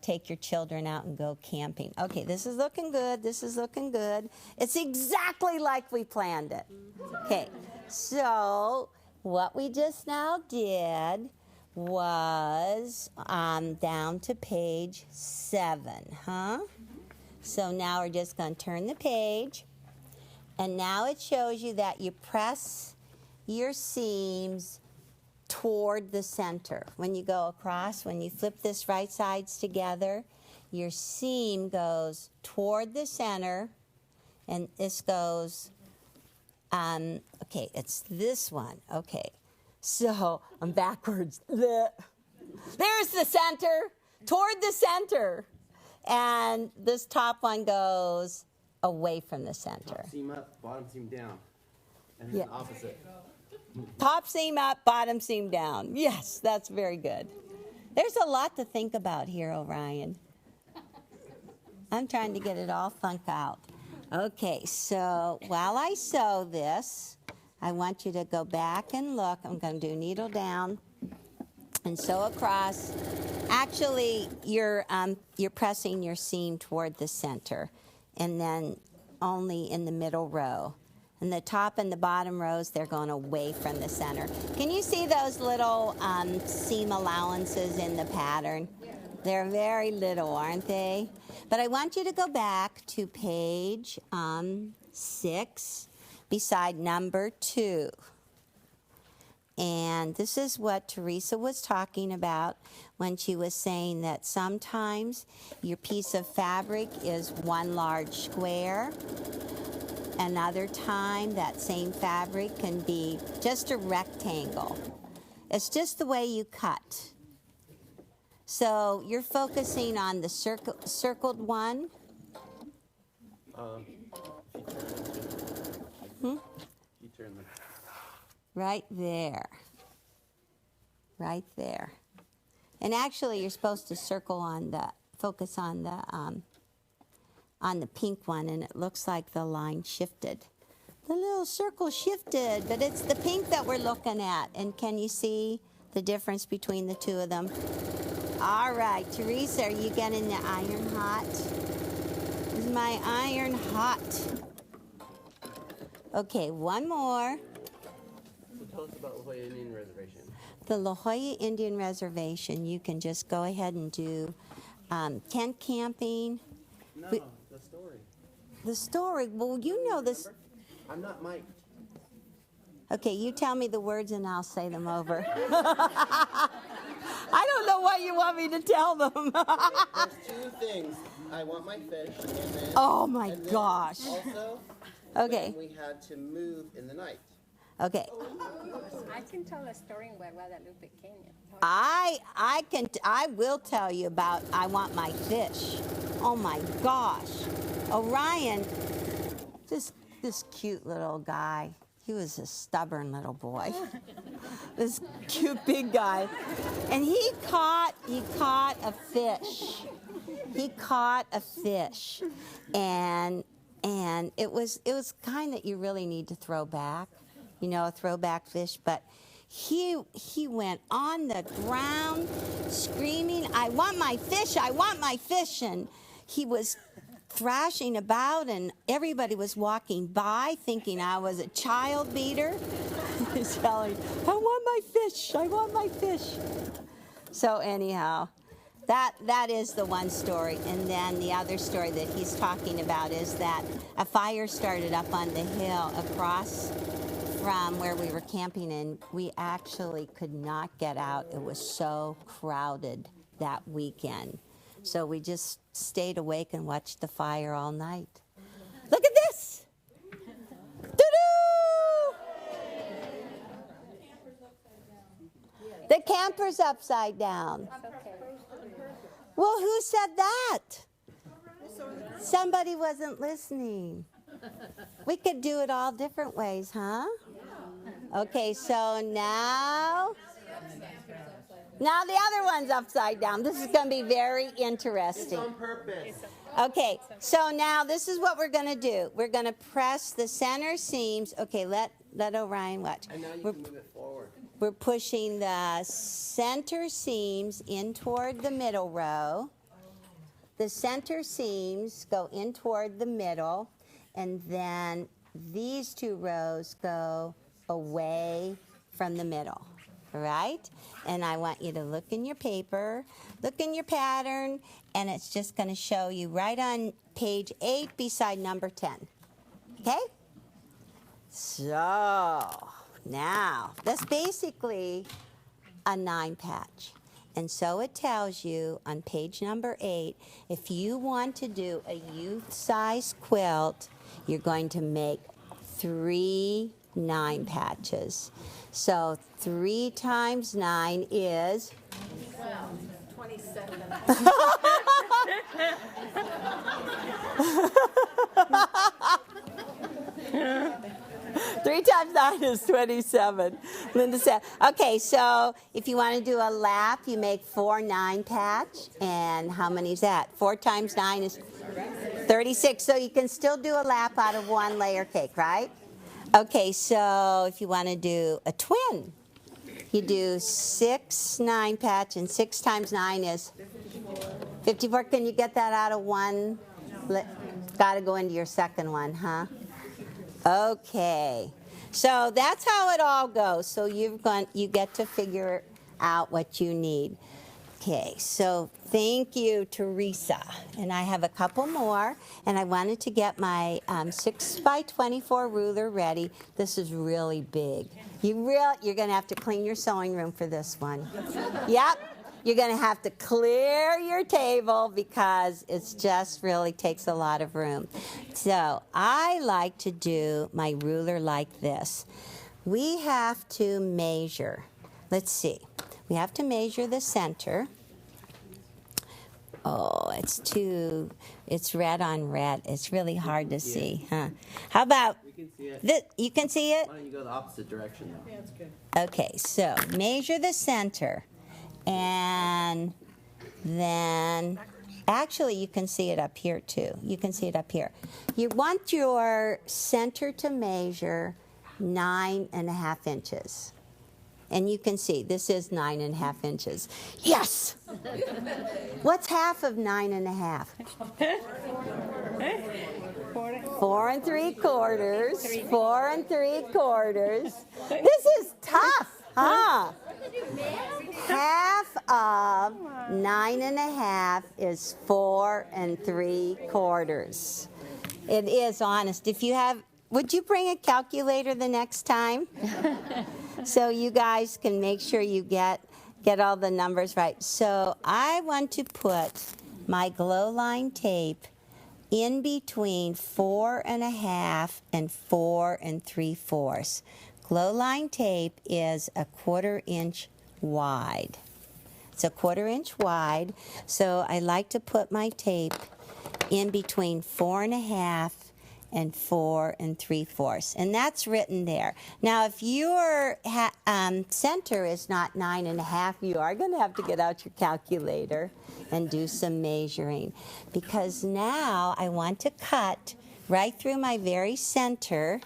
take your children out and go camping. Okay, this is looking good. It's exactly like we planned it. Okay, so what we just now did was down to page 7, huh? So now we're just going to turn the page. And now it shows you that you press your seams toward the center. When you go across, when you flip this right sides together, your seam goes toward the center, and this goes, okay, it's this one. Okay, so I'm backwards. There's the center, toward the center. And this top one goes away from the center. Top seam up, bottom seam down. And then opposite. Top seam up, bottom seam down. Yes, that's very good. There's a lot to think about here, Orion. I'm trying to get it all thunk out. Okay, so while I sew this, I want you to go back and look. I'm going to do needle down and sew across. Actually, you're pressing your seam toward the center, and then only in the middle row. And the top and the bottom rows, they're going away from the center. Can you see those little seam allowances in the pattern? They're very little, aren't they? But I want you to go back to page 6, beside number 2. And this is what Teresa was talking about when she was saying that sometimes your piece of fabric is one large square. Another time, that same fabric can be just a rectangle. It's just the way you cut. So you're focusing on the circled one. You turn them. Right there. Right there. And actually, you're supposed to focus on the pink one, and it looks like the line shifted. The little circle shifted, but it's the pink that we're looking at. And can you see the difference between the two of them? All right, Teresa, are you getting the iron hot? Is my iron hot? Okay, one more. So tell us about La Jolla Indian Reservation. The La Jolla Indian Reservation, you can just go ahead and do tent camping. No, We- the story. The story, well, you know this. Remember? I'm not mic'd. Okay, you tell me the words and I'll say them over. I don't know what you want me to tell them. There's 2 things. I want my fish, and then... Oh, my and then gosh. Also, Okay. when we had to move in the night. Okay. I can tell a story in Guadalupe, Kenya. I will tell you about I want my fish. Oh my gosh. Orion, this cute little guy. He was a stubborn little boy. This cute big guy. And he caught a fish. He caught a fish. And it was kind that you really need to throw back. You know, a throwback fish, but he went on the ground screaming, "I want my fish, I want my fish." And he was thrashing about, and everybody was walking by thinking I was a child beater. He's yelling, "I want my fish, I want my fish." So anyhow, that is the one story. And then the other story that he's talking about is that a fire started up on the hill across from where we were camping, and we actually could not get out. It was so crowded that weekend. So we just stayed awake and watched the fire all night. Look at this! Doo-doo! The camper's upside down. Well, who said that? Somebody wasn't listening. We could do it all different ways, huh? Okay, so now the other one's upside down. This is going to be very interesting. It's on purpose. Okay, so now this is what we're going to do. We're going to press the center seams. Okay, let Orion watch. And now you can move it forward. We're pushing the center seams in toward the middle row. The center seams go in toward the middle, and then these two rows go away from the middle, all right? And I want you to look in your paper, look in your pattern, and it's just going to show you right on page 8 beside number 10, okay? So now, that's basically a 9 patch. And so it tells you on page number 8, if you want to do a youth-size quilt, you're going to make 3 9 patches. So 3 times 9 is 27. 3 times 9 is 27. Linda said, okay, so if you want to do a lap, you make 4 9 patch. And how many is that? 4 times 9 is 36. So you can still do a lap out of 1 layer cake, right? Okay, so if you want to do a twin, you do 6 9 patch, and 6 times 9 is 54. Can you get that out of 1? Got to go into your second one, huh? Okay, so that's how it all goes. So you get to figure out what you need. Okay, so thank you, Teresa. And I have a couple more, and I wanted to get my 6 by 24 ruler ready. This is really big. You're going to have to clean your sewing room for this one. Yep. You're going to have to clear your table because it just really takes a lot of room. So I like to do my ruler like this. We have to measure. Let's see. We have to measure the center. Oh, it's red on red. It's really hard to see, huh? How about this? You can see it? Why don't you go the opposite direction, though? Yeah, that's good. Okay, so measure the center. And then, actually, you can see it up here, too. You can see it up here. You want your center to measure 9.5 inches. And you can see, this is 9.5 inches. Yes! What's half of 9.5? 4 3/4. 4 3/4. This is tough, huh? Half of 9.5 is 4 3/4. It is honest. If you have, would you bring a calculator the next time? So you guys can make sure you get all the numbers right. So I want to put my glow line tape in between 4.5 and 4 3/4. Glow line tape is a 1/4 inch wide. It's a 1/4 inch wide, so I like to put my tape in between 4.5 and 4 3/4, and that's written there. Now, if your center is not 9.5, you are going to have to get out your calculator and do some measuring, because now I want to cut right through my very center,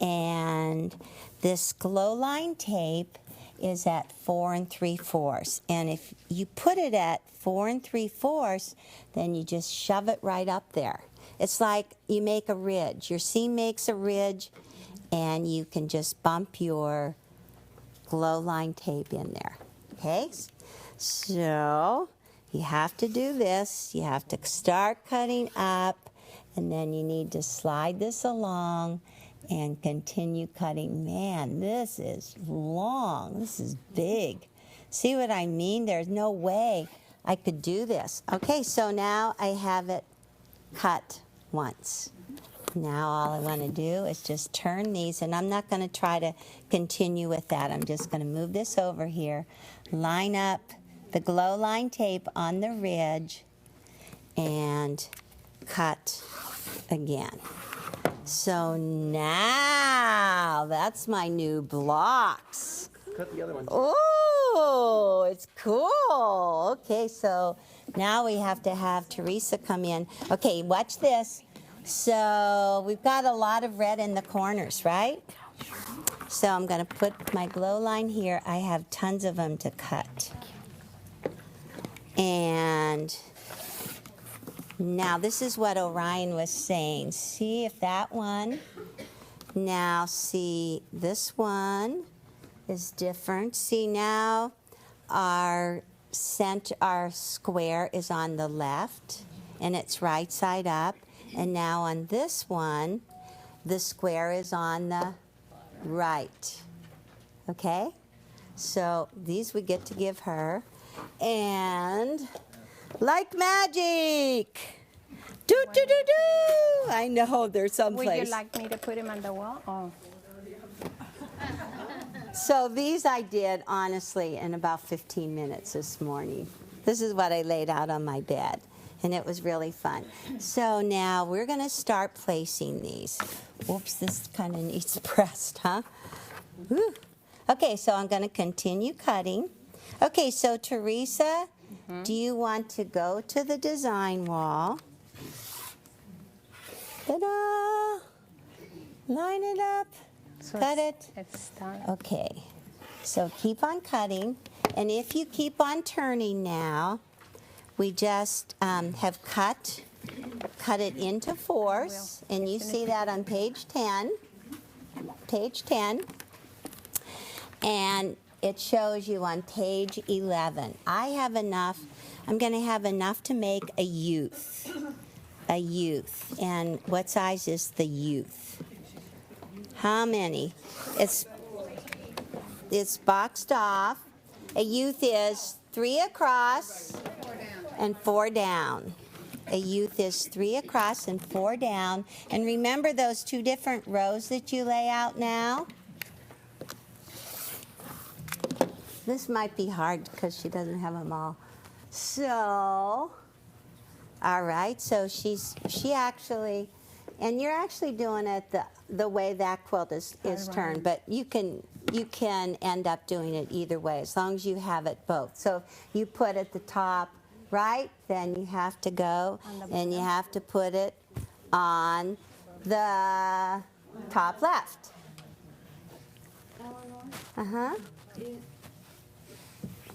and this glow line tape is at 4 3/4, and if you put it at 4 3/4, then you just shove it right up there. It's like you make a ridge. Your seam makes a ridge, and you can just bump your glow line tape in there. Okay? So you have to do this. You have to start cutting up, and then you need to slide this along and continue cutting. Man, this is long. This is big. See what I mean? There's no way I could do this. Okay, so now I have it cut once. Now all I want to do is just turn these, and I'm not going to try to continue with that. I'm just going to move this over here, line up the glow line tape on the ridge, and cut again. So now that's my new blocks. Cut the other one. Oh, it's cool. Okay, so now we have to have Teresa come in. Okay, watch this. So we've got a lot of red in the corners, right? So I'm going to put my glow line here. I have tons of them to cut. And now this is what Orion was saying. See if that one, now see this one is different. See now our square is on the left and it's right side up, and now on this one the square is on the right. Okay, so these we get to give her, and like magic, do do do do. I know there's someplace. Would you like me to put him on the wall? Oh. So these I did, honestly, in about 15 minutes this morning. This is what I laid out on my bed, and it was really fun. So now we're going to start placing these. Oops, this kind of needs pressed, huh? Whew. Okay, so I'm going to continue cutting. Okay, so Teresa, do you want to go to the design wall? Ta-da! Line it up. So Cut it. It's done. Okay, so keep on cutting, and if you keep on turning now, we just have cut it into fours, and you see that on page 10, and it shows you on page 11. I have enough, I'm going to have enough to make a youth, and what size is the youth? How many? It's boxed off. A youth is 3 across and 4 down. A youth is 3 across and 4 down. And remember those 2 different rows that you lay out now? This might be hard because she doesn't have them all. So, all right, so she actually, and you're actually doing it the way that quilt is turned, but you can end up doing it either way as long as you have it both. So you put at the top right, then you have to go and you have to put it on the top left. Uh-huh.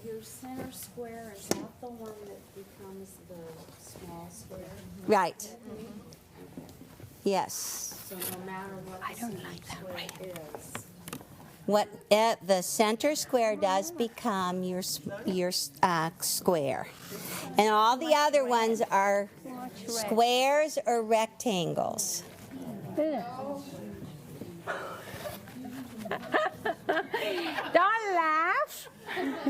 Your center square, is that the one that becomes the small square? Right. Yes. So no matter what the center square is. What the center square does become your square, and all the other ones are squares or rectangles. Don't laugh.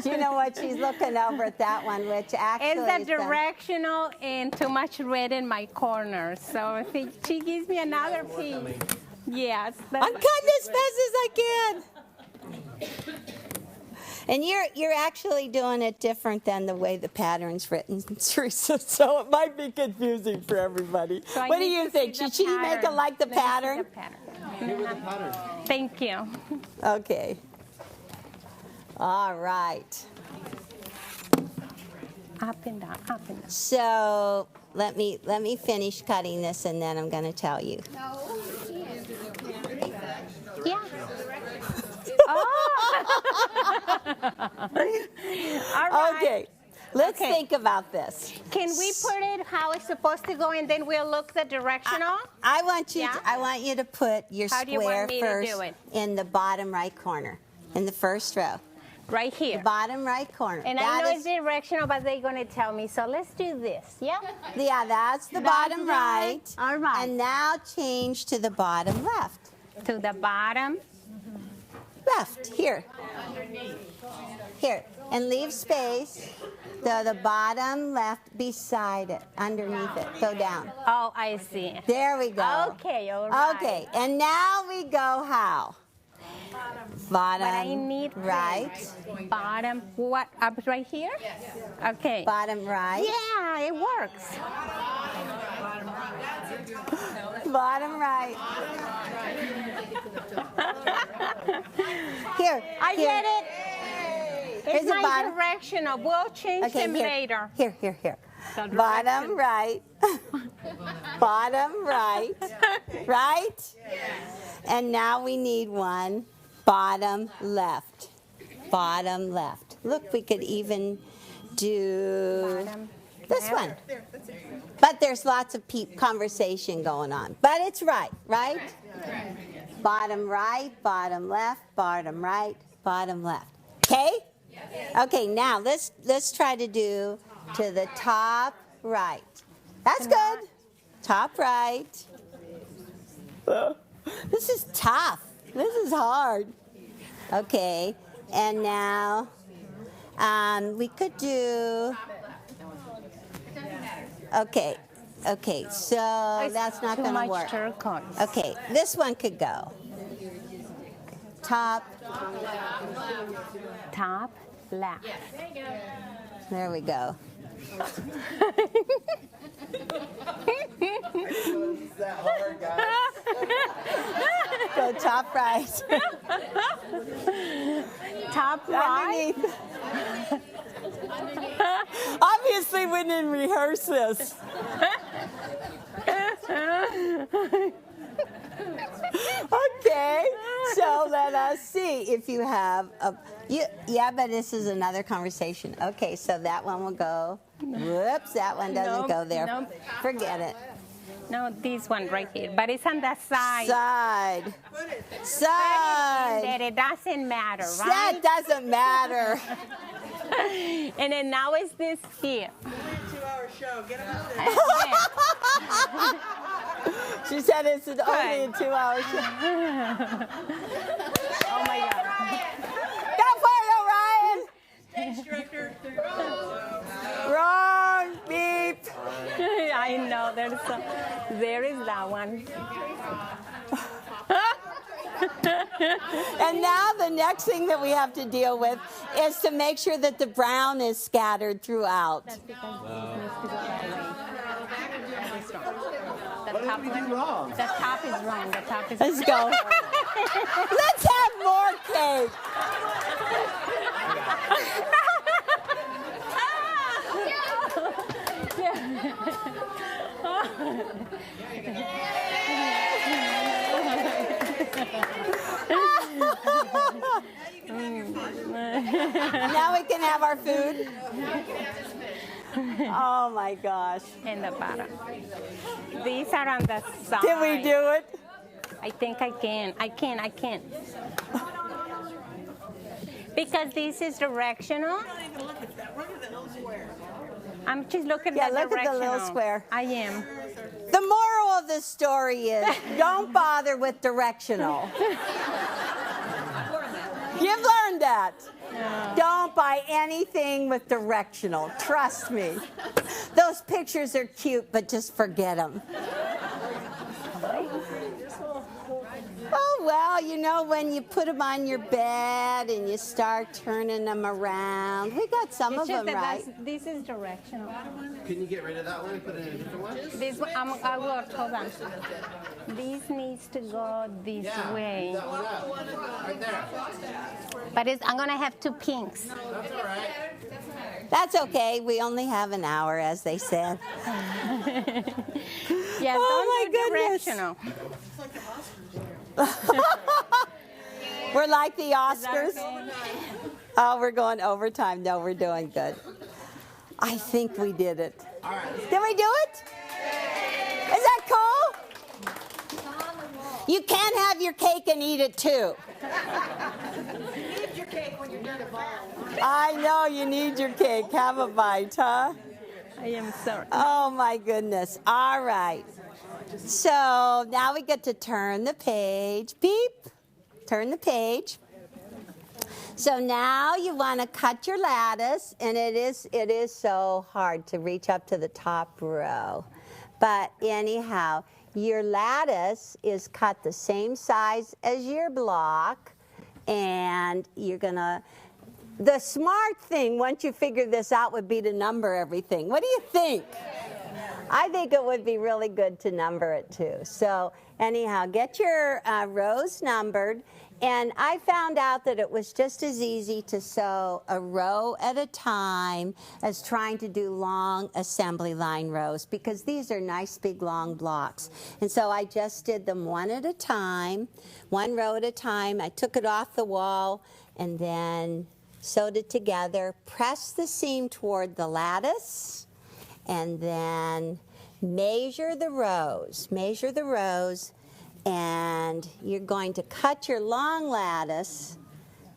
You know what? She's looking over at that one, which actually It's the is done- directional and too much red in my corner. So I think she gives me another piece. Yes. I'm cutting as fast as I can. And you're actually doing it different than the way the pattern's written, Teresa, so it might be confusing for everybody. So I What do need you to think? see the Should she make it pattern. like the Let me see pattern? the pattern. Give her the pattern. Thank you. Okay. All right. Up and down, up and down. So let me finish cutting this, and then I'm going to tell you. Yeah. Oh. All right. Okay. Let's Okay. think about this. Can we put it how it's supposed to go, and then we'll look the directional? I want you. Yeah? I want you to put your How do you square want me to first do it? in the bottom right corner, in the first row, Right here. the bottom right corner. And I That know is- it's directional, but they're going to tell me. So let's do this. Yeah? yeah, that's the That's bottom right. All right. And now change to the bottom left. To the bottom. Left here. Here, and leave space. The bottom left beside it, underneath it. Go down. Oh, I see. There we go. Okay, all right. Okay, and now we go how? Bottom, But I need right. bottom. What? Up right here? Okay. Bottom right. Yeah, it works. Bottom right. Here. I here. get it. Here's It's the my bottom. directional. We'll change them here. later. Here. The Bottom right. Bottom right. Right? And now we need one. Bottom left. Bottom left. Look, we could even do Bottom this left. one. But there's lots of conversation going on. But it's right? Bottom right, bottom left, bottom right, bottom left. Okay? Okay, now let's try to do to the top right. That's good. Top right. This is tough. This is hard. Okay, and now we could do. Okay, so that's not Too going to much work. turquoise. Okay, this one could go. Top, Top left. there we go. Is that hard, guys? Go top right. Top right. Underneath. Obviously, we didn't rehearse this. Okay, so let us see if you have a. Yeah, but this is another conversation. Okay, so that one will go. Whoops, that one doesn't Nope, go there. nope. Forget it. No, this one right here. But it's on the side. Side. That Side. it doesn't matter, That right? doesn't matter. And then now it's this here. 2-hour show. Get them out there. She said it's only a 2-hour show. Oh my God. Go for it, Orion. Stage director. Wrong. Beep. I know. There is that one. And now the next thing that we have to deal with is to make sure that the brown is scattered throughout. That's because this needs to go that way. What did we do wrong? The top is wrong. The top is Let's go. Let's have more cake. Now we can have our food. Oh my gosh. in the bottom. These are on the side. Can we do it? I think I can. I can. Because this is directional. I'm just looking Yeah, at look at the directional. little square. I am. The moral of the story is don't bother with directional. You've learned that. Don't buy anything with directional. Trust me. Those pictures are cute, but just forget them. Oh, well, you know, when you put them on your bed and you start turning them around. We got some of them, right? This is directional. Can you get rid of that one and put it in a different one? This one, I will, hold on. This needs to go this way. That one up. Right there. But I'm going to have two pinks. That's all right. That's okay. We only have an hour, as they said. Yeah, Oh, don't do my goodness. directional. We're like the Oscars. Oh, we're going overtime. No, we're doing good. I think we did it. Did we do it? Is that cool? You can have your cake and eat it too. You need your cake when you're done evolving. I know you need your cake. Have a bite, huh? I am sorry. Oh my goodness. All right. So now we get to turn the page. Beep. Turn the page. So now you want to cut your lattice, and it is so hard to reach up to the top row. But anyhow, your lattice is cut the same size as your block, and you're going to, the smart thing once you figure this out would be to number everything. What do you think? I think it would be really good to number it too. So anyhow, get your rows numbered. And I found out that it was just as easy to sew a row at a time as trying to do long assembly line rows, because these are nice big long blocks. And so I just did them one at a time, one row at a time. I took it off the wall and then sewed it together, pressed the seam toward the lattice, and then measure the rows. Measure the rows. And you're going to cut your long lattice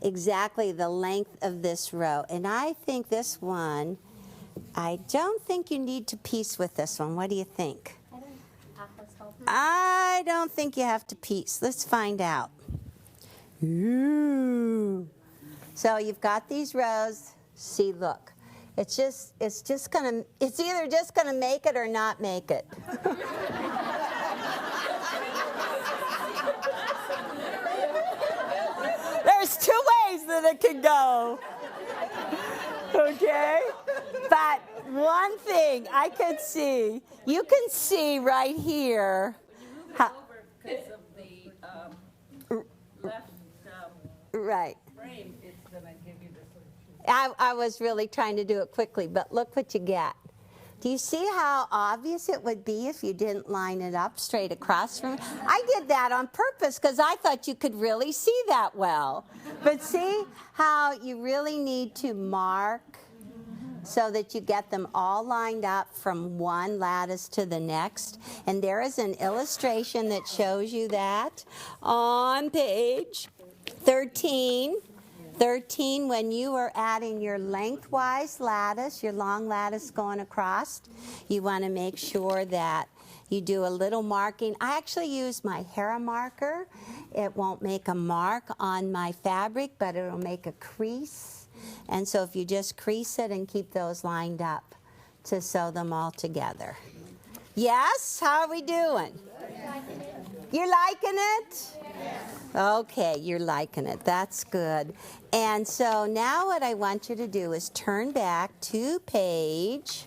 exactly the length of this row. And I think this one, I don't think you need to piece with this one. What do you think? I don't think you have to piece. Let's find out. Ooh. So you've got these rows. See, look. It's either just gonna make it or not make it. There's two ways that it can go. Okay? But one thing I could see, you can see right here. Because of the left Right. frame, it's going to give you this. I was really trying to do it quickly, but look what you get. Do you see how obvious it would be if you didn't line it up straight across from? I did that on purpose because I thought you could really see that well. But see how you really need to mark so that you get them all lined up from one lattice to the next. And there is an illustration that shows you that on page 13. 13, when you are adding your lengthwise lattice, your long lattice going across, you want to make sure that you do a little marking. I actually use my Hera marker. It won't make a mark on my fabric, but it'll make a crease. And so if you just crease it and keep those lined up to sew them all together. Yes? How are we doing? You're liking it? Okay, you're liking it. That's good. And so now what I want you to do is turn back to page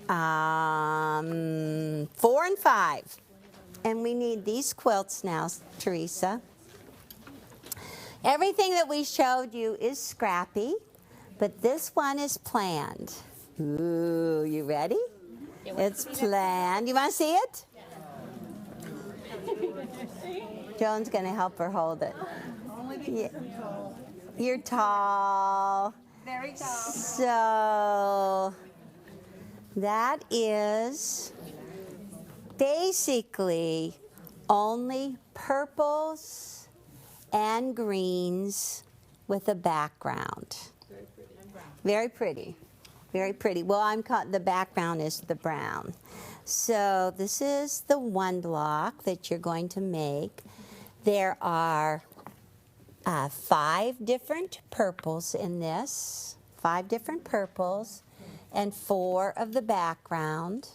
4 and 5. And we need these quilts now, Teresa. Everything that we showed you is scrappy, but this one is planned. Ooh, you ready? It's planned. You want to see it? Joan's going to help her hold it. Yeah. You're tall. Very tall. So that is basically only purples and greens with a background. Very pretty. Very pretty. Well, the background is the brown. So this is the one block that you're going to make. There are 5 different purples in this, 5 different purples, and 4 of the background.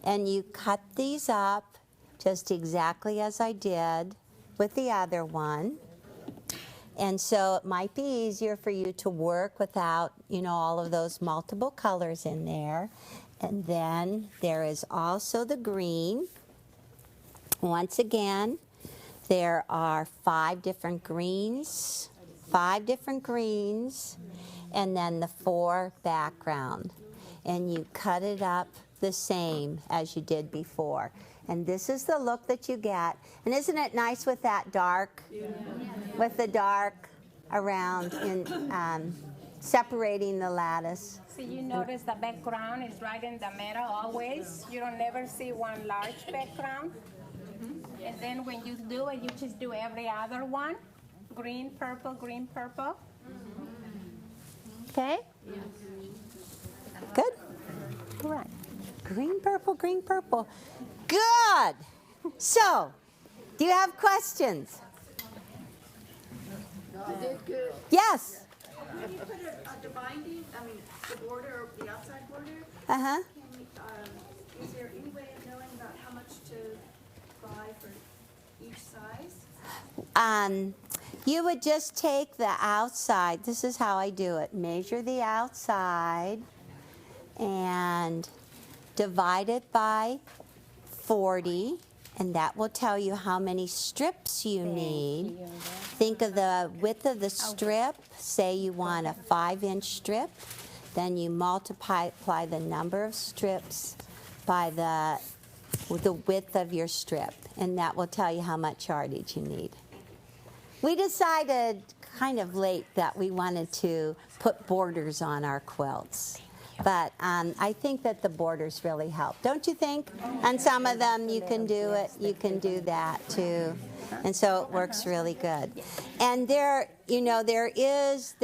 And you cut these up just exactly as I did with the other one. And so it might be easier for you to work without, all of those multiple colors in there. And then there is also the green. Once again, there are 5 different greens, and then the 4 background. And you cut it up the same as you did before. And this is the look that you get. And isn't it nice with that dark? Yeah. With the dark around in separating the lattice. So you notice the background is right in the middle always. You don't never see one large background. Mm-hmm. And then when you do it, you just do every other one. Green, purple, green, purple. Mm-hmm. Okay? Good? All right. Green, purple, green, purple. Good! So, do you have questions? You did good. Yes? When you put the binding, the border, the outside border, Uh-huh. is there any way of knowing about how much to buy for each size? You would just take the outside. This is how I do it. Measure the outside and divide it by 40, and that will tell you how many strips you need. Think of the width of the strip. Say you want a 5-inch strip, then you multiply the number of strips by the width of your strip, and that will tell you how much yardage you need. We decided kind of late that we wanted to put borders on our quilts. But I think that the borders really help. Don't you think? On some of them you can do it. You can do that too. And so it works really good. And there is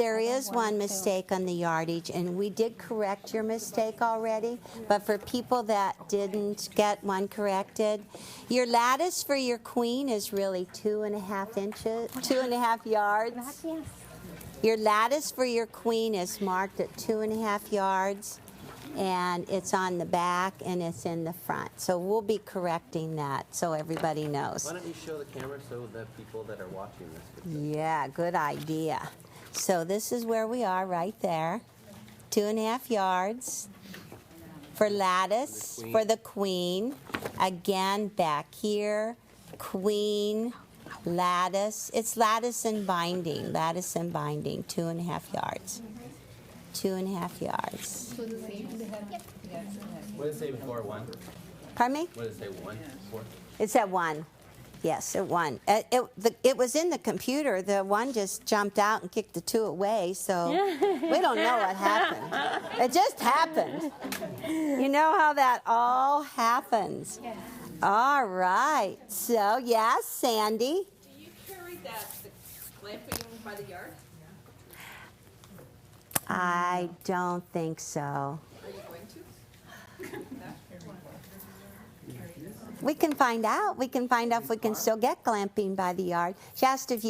one mistake on the yardage, and we did correct your mistake already. But for people that didn't get one corrected, your lattice for your queen is really 2.5 yards. Your lattice for your queen is marked at 2.5 yards, and it's on the back and it's in the front. So we'll be correcting that so everybody knows. Why don't you show the camera so the people that are watching this can see? Yeah, good idea. So this is where we are right there. 2.5 yards for lattice for the queen. Again, back here, queen. Lattice, it's lattice and binding, 2.5 yards. 2.5 yards. What did it say before 1? Pardon me? What did it say 1 before? It's at 1. Yes, at 1. It was in the computer. The 1 just jumped out and kicked the 2 away, so we don't know what happened. It just happened. You know how that all happens. All right. So, yes, Sandy? Do you carry the glamping by the yard? I don't think so. Are you going to? We can find out. We can find out if we can still get glamping by the yard. She asked if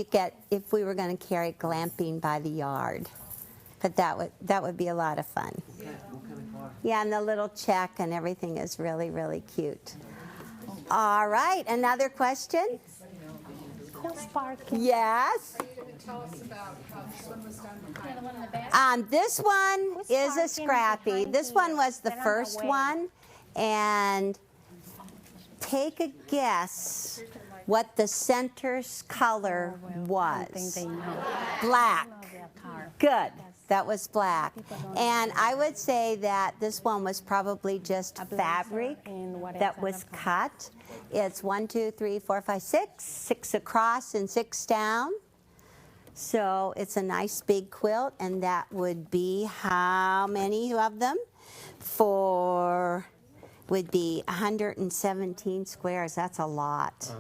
we were going to carry glamping by the yard. But that would be a lot of fun. Yeah, and the little check and everything is really, really cute. All right, another question? Yes? Tell us about how this one was done. This one is a scrappy. This one was the first one. And take a guess what the center's color was. Black. Good. That was black. And I would say that this one was probably just fabric that was cut. It's 1, 2, 3, 4, 5, 6. 6 across and 6 down. So it's a nice big quilt, and that would be how many of them? Would be 117 squares. That's a lot.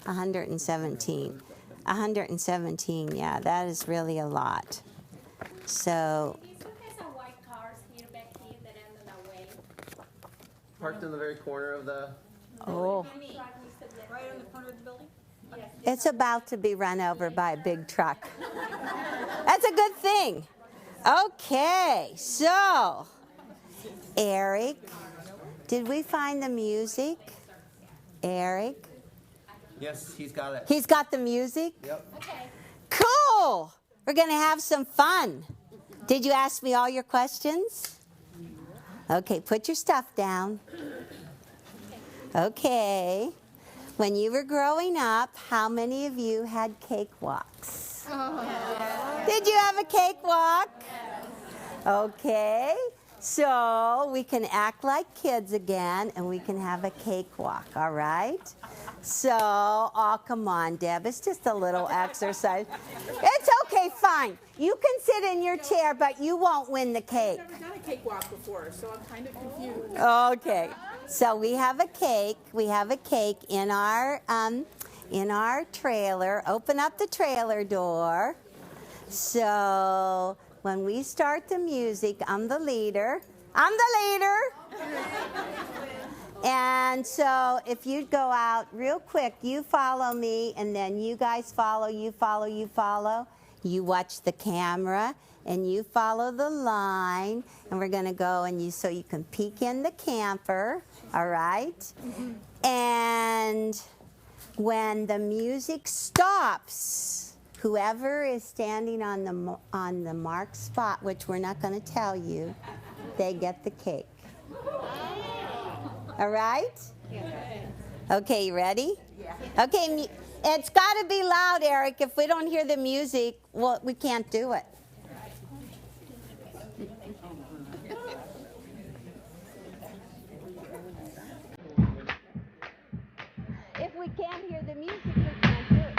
117. 117, yeah, that is really a lot. So. Parked in the very corner of the... Oh. Right on the corner of the building? It's about to be run over by a big truck. That's a good thing. Okay, so, Eric, did we find the music? Eric? Yes, he's got it. He's got the music? Yep. Cool! We're going to have some fun. Did you ask me all your questions? Okay, put your stuff down. Okay. When you were growing up, how many of you had cakewalks? Did you have a cakewalk? Okay. So we can act like kids again, and we can have a cakewalk, all right? So, oh, come on, Deb. It's just a little exercise. It's okay, fine. You can sit in your chair, but you won't win the cake. I've never done a cakewalk before, so I'm kind of confused. Okay. So we have a cake. We have a cake in our trailer. Open up the trailer door. So when we start the music, I'm the leader. I'm the leader. And so if you'd go out real quick, you follow me, and then you guys follow, you follow, you follow. You watch the camera, and you follow the line, and we're going to go, and so you can peek in the camper, all right? Mm-hmm. And when the music stops, whoever is standing on the marked spot, which we're not going to tell you, they get the cake. All right? Okay, you ready? Yeah. Okay, it's got to be loud, Eric. If we don't hear the music, well, we can't do it. If we can't hear the music, we can't do it.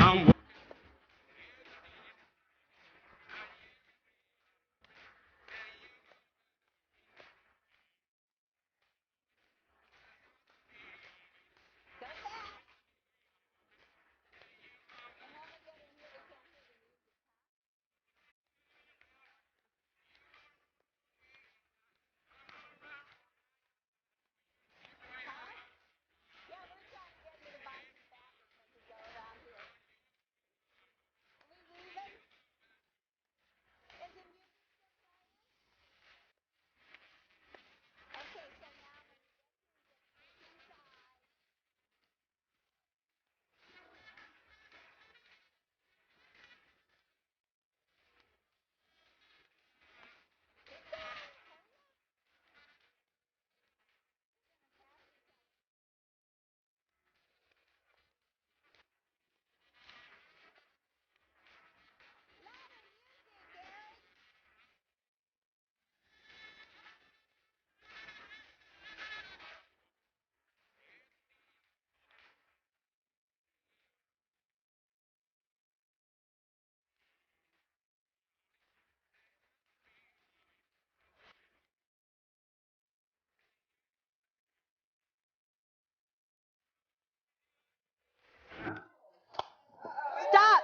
Stop!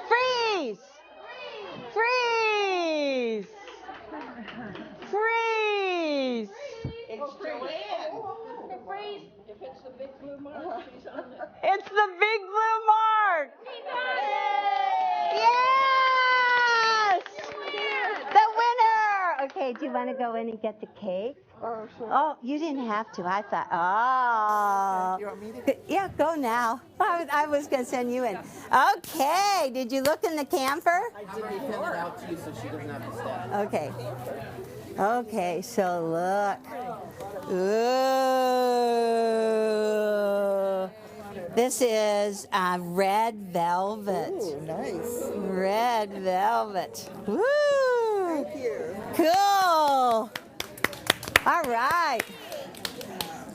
Freeze! Freeze! Freeze! It's Joanne. Freeze. If it's the big blue mark, she's on it. It's the big blue mark! Yes! The winner! Okay, do you want to go in and get the cake? Oh, sure. Oh, you didn't have to. I thought, oh. You want me to? Yeah, go now. I was going to send you in. Okay, did you look in the camper? I did hand it out to you so she doesn't have to stand. Okay. Okay, so look. Ooh. This is red velvet. Ooh, nice. Red velvet. Woo! Thank you. Cool. All right.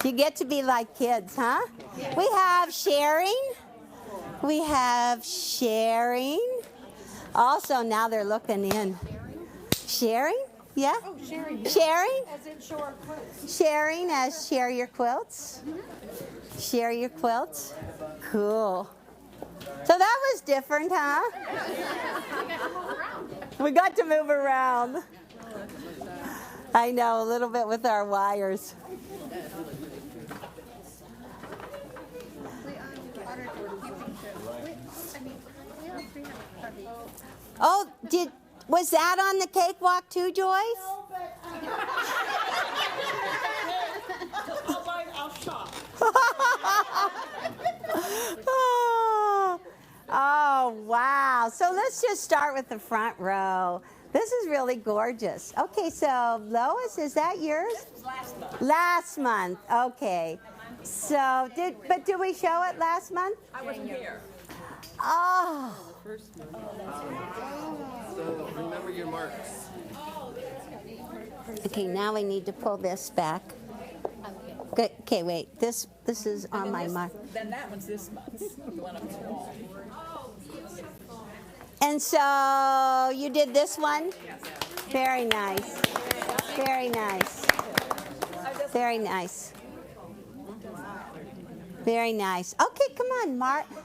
You get to be like kids, huh? We have sharing. We have sharing. Also, now they're looking in. Sharing? Yeah? Oh, sharing. Sharing? As in show our quilts. Sharing as share your quilts. Share your quilts. Cool. So that was different, huh? We got to move around. I know, a little bit with our wires. Oh, was that on the cakewalk too, Joyce? I'll shop. Oh, wow. So let's just start with the front row. This is really gorgeous. Okay, so Lois, is that yours? Last month. Last month. Okay. So did we show it last month? I wasn't here. Oh. So remember your marks. Okay, now we need to pull this back. Good. Okay, wait. This is on my mark. Then that one's this month. The one up the wall. And so you did this one? Very nice. Very nice. Very nice. Very nice. Okay, come on,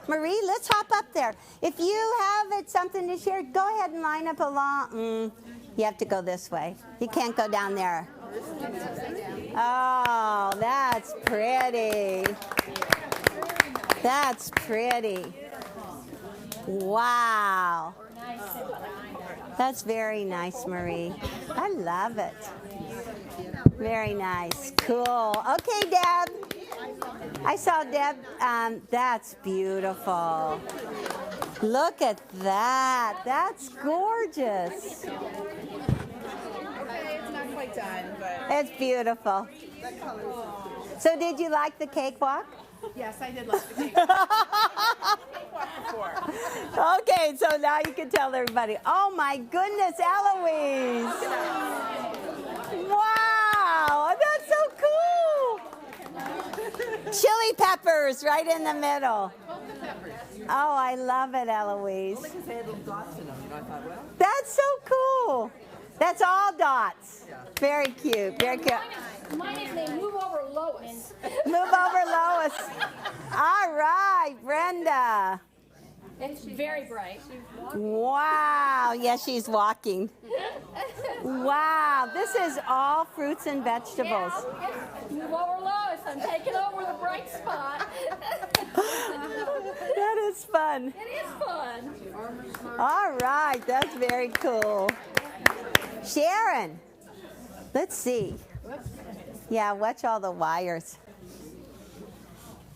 Marie, let's hop up there. If you have something to share, go ahead and line up along. You have to go this way. You can't go down there. Oh, that's pretty. That's pretty. Wow. That's very nice, Marie. I love it. Very nice. Cool. Okay, Deb. I saw Deb. That's beautiful. Look at that. That's gorgeous. It's not quite done, but It's beautiful. that color is. So did you like the cakewalk? Yes, I did like the cakewalk before. Okay, so now you can tell everybody. Oh my goodness, Eloise! Wow, that's so cool! Chili peppers right in the middle. Oh, I love it, Eloise. Because they had little dots in them, I thought, well. That's so cool. That's all dots. Very cute. Very cute. Mine is named Move Over Lois. Move over, Lois. All right, Brenda. It's very bright. Wow. Yeah, she's walking. Wow. This is all fruits and vegetables. Move over Lois. I'm taking over the bright spot. That is fun. It is fun. All right. That's very cool. Sharon. Let's see. Yeah, watch all the wires.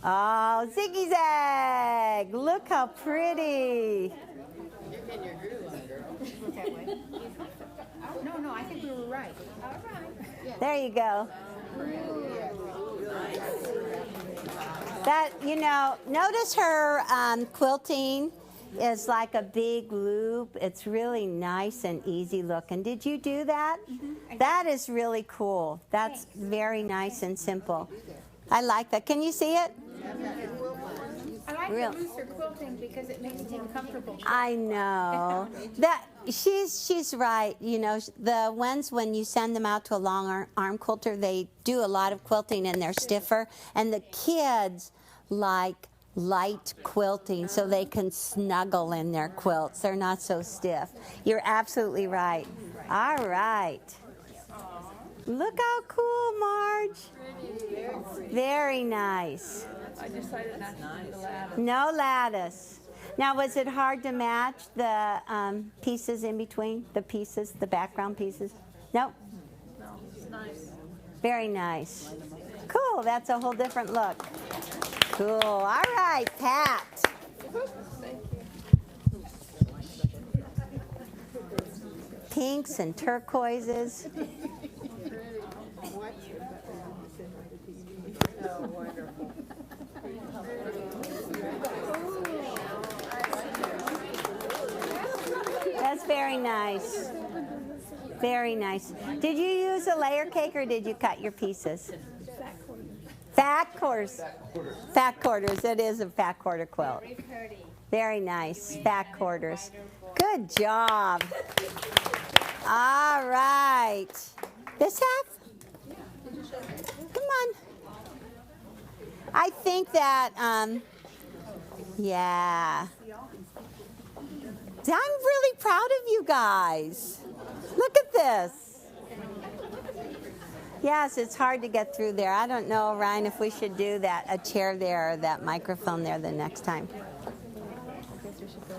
Oh, Ziggy Zag! Look how pretty. You're getting your groove on, girl. No, I think we were right. All right. There you go. That, notice her quilting is like a big loop. It's really nice and easy looking. Did you do that? Mm-hmm. That is really cool. That's very nice and simple. I like that. Can you see it? I like Real. the looser quilting because it makes it comfortable. I know. That she's right. The ones when you send them out to a long arm quilter, they do a lot of quilting and they're stiffer. And the kids like light quilting so they can snuggle in their quilts. They're not so stiff. You're absolutely right. All right. Look how cool, Marge. Very nice. I decided not to do the lattice. No lattice. Now, was it hard to match the pieces in between? The background pieces? Nope. No, it's nice. Very nice. Cool. That's a whole different look. Cool. All right, Pat. Pinks and turquoises. That's very nice. Very nice. Did you use a layer cake or did you cut your pieces? Fat quarters. Fat quarters. It is a fat quarter quilt. Very nice. Fat quarters. Good job. All right. This half? Come on. I think that, yeah. I'm really proud of you guys. Look at this. Yes, it's hard to get through there. I don't know, Ryan, if we should do that, a chair there or that microphone there the next time.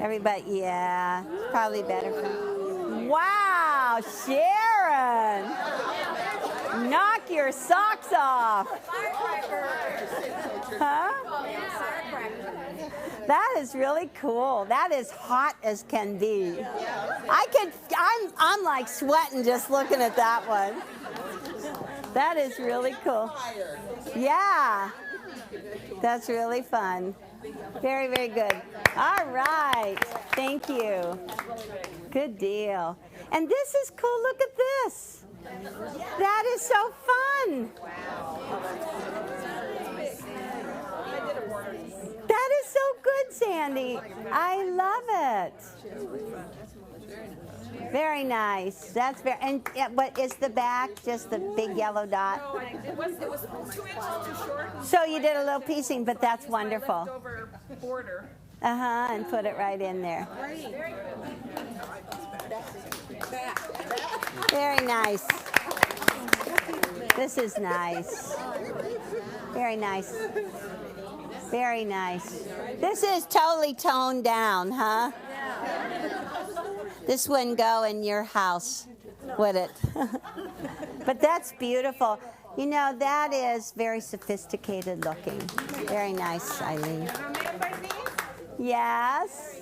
Everybody, yeah, it's probably better. Wow, Sharon! Knock your socks off. Huh? That is really cool. That is hot as can be. I'm like sweating just looking at that one. That is really cool. Yeah. That's really fun. Very, very good. All right. Thank you. Good deal. And this is cool. Look at this. That is so fun. That is so good, Sandy. I love it. Very nice. That's very. And what is the back? Just the big yellow dot. No, it was 2 inches too short. So you did a little piecing, but that's wonderful. Leftover border. And put it right in there. Very nice. This is nice. Very nice. Very nice. This is totally toned down, huh? This wouldn't go in your house, would it? But that's beautiful. You know, that is very sophisticated looking. Very nice, Eileen. Yes.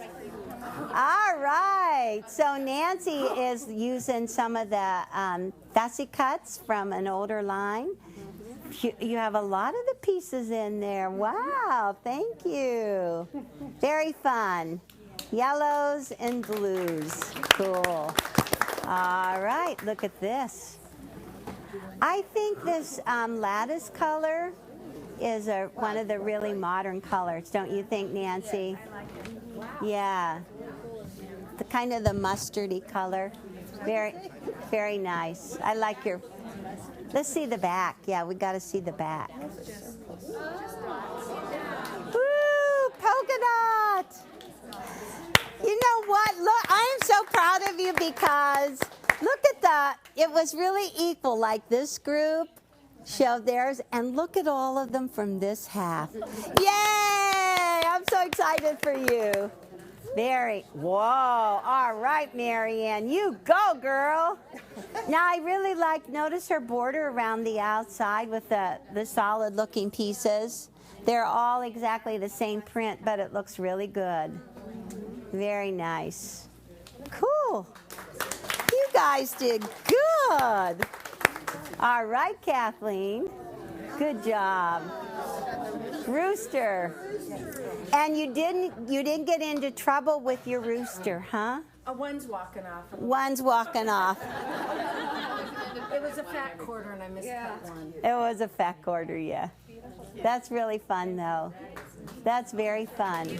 All right. So Nancy is using some of the fussy cuts from an older line. You have a lot of the pieces in there. Wow. Thank you. Very fun. Yellows and blues. Cool. All right. Look at this. I think this lattice color is one of the really modern colors, don't you think, Nancy? Yeah. The kind of the mustardy color. Very, very nice. I like your. Let's see the back. Yeah, we got to see the back. Woo! Polka dot. You know what? Look, I am so proud of you because look at that. It was really equal. Like this group showed theirs, and look at all of them from this half. Yay! I'm so excited for you. Very. Whoa. All right, Marianne. You go, girl. Now, I really notice her border around the outside with the solid looking pieces. They're all exactly the same print, but it looks really good. Very nice. Cool. You guys did good. All right, Kathleen. Good job. Rooster. And you didn't get into trouble with your rooster, huh? One's walking off. One's walking off. It was a fat quarter and I miscut one. It was a fat quarter, yeah. That's really fun, though. That's very fun.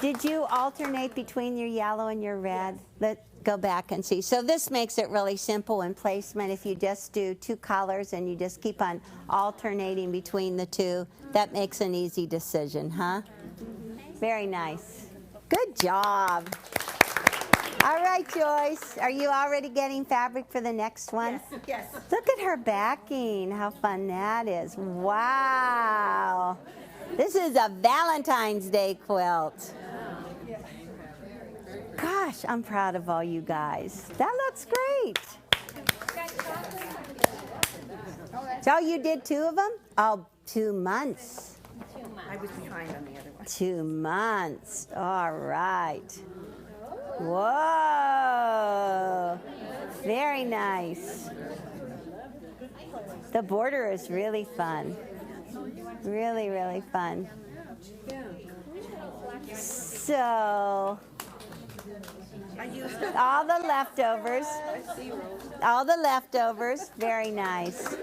Did you alternate between your yellow and your red? Let's go back and see. So this makes it really simple in placement. If you just do 2 colors and you just keep on alternating between the 2, that makes an easy decision, huh? Very nice. Good job. All right, Joyce. Are you already getting fabric for the next one? Yes. Look at her backing. How fun that is. Wow. This is a Valentine's Day quilt. Gosh, I'm proud of all you guys. That looks great. So you did 2 of them? Oh, 2 months. I was behind on the other one. 2 months. All right. Whoa. Very nice. The border is really fun. Really, really fun. So, all the leftovers. All the leftovers. Very nice.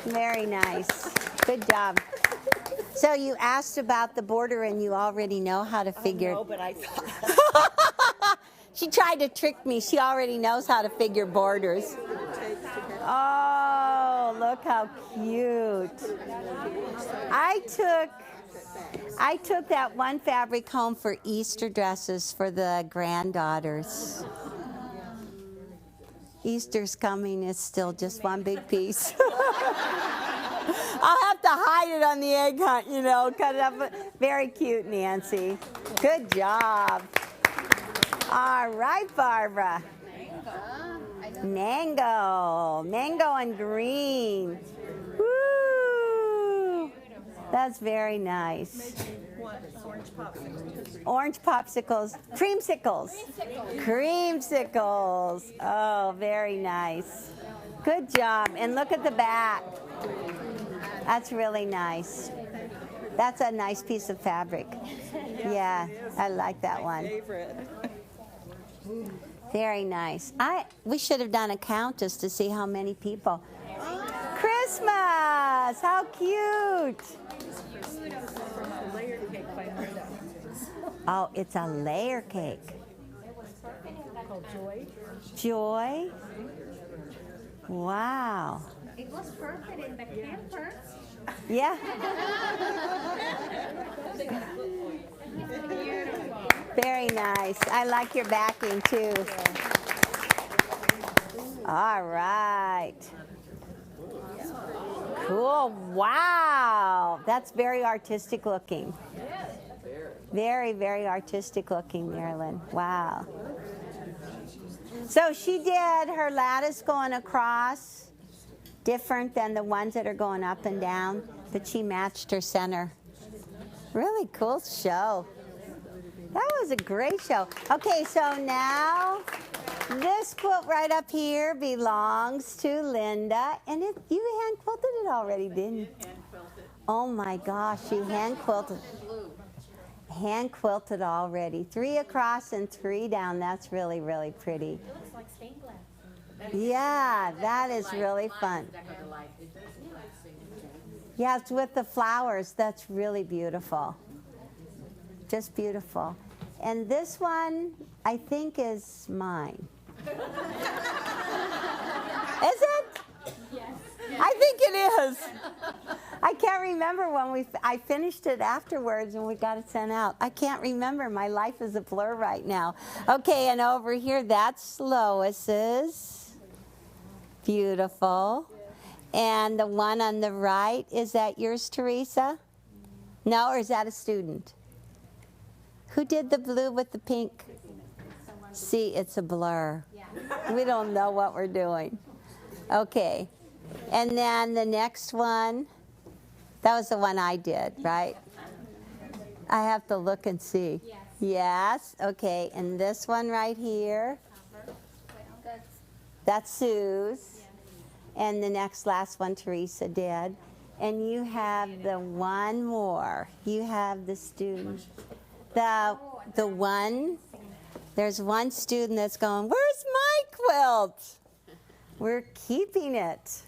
Very nice. Good job. So you asked about the border and you already know how to figure. No, but I thought. She tried to trick me. She already knows how to figure borders. Oh, look how cute. I took that one fabric home for Easter dresses for the granddaughters. Easter's coming. It's still just one big piece. I'll have to hide it on the egg hunt, you know, cut it up. Very cute, Nancy. Good job. All right, Barbara. Mango. Mango and green. Woo! That's very nice. Orange popsicles. Creamsicles. Creamsicles. Oh, very nice. Good job. And look at the back. That's really nice. That's a nice piece of fabric. Yeah, I like that one. Very nice. We should have done a count just to see how many people. Christmas! How cute! Oh, it's a layer cake. Joy? Wow. It was perfect in the camper. Yeah. Very nice. I like your backing too. All right. Cool. Wow. That's very artistic looking. Very, very artistic looking, Marilyn. Wow. So she did her lattice going across, different than the ones that are going up and down, but she matched her center. Really cool show. That was a great show. Okay, so now this quilt right up here belongs to Linda, and you hand quilted it already, didn't you? Oh my gosh, you hand quilted. Hand quilted already. 3 across and 3 down. That's really, really pretty. It looks like stained glass. Yeah, that is really fun. Yeah, it's with the flowers. That's really beautiful. Just beautiful. And this one, I think, is mine. Is it? Yes. I think it is. I can't remember when I finished it afterwards and we got it sent out. I can't remember. My life is a blur right now. Okay, and over here, that's Lois's. Beautiful. And the one on the right, is that yours, Teresa? No, or is that a student? Who did the blue with the pink? See, it's a blur. We don't know what we're doing. Okay. And then the next one, that was the one I did, right? I have to look and see. Yes. Okay, and this one right here, that's Sue's. And the last one Teresa did. And you have the one more. You have the student. The one, there's one student that's going, where's my quilt? We're keeping it.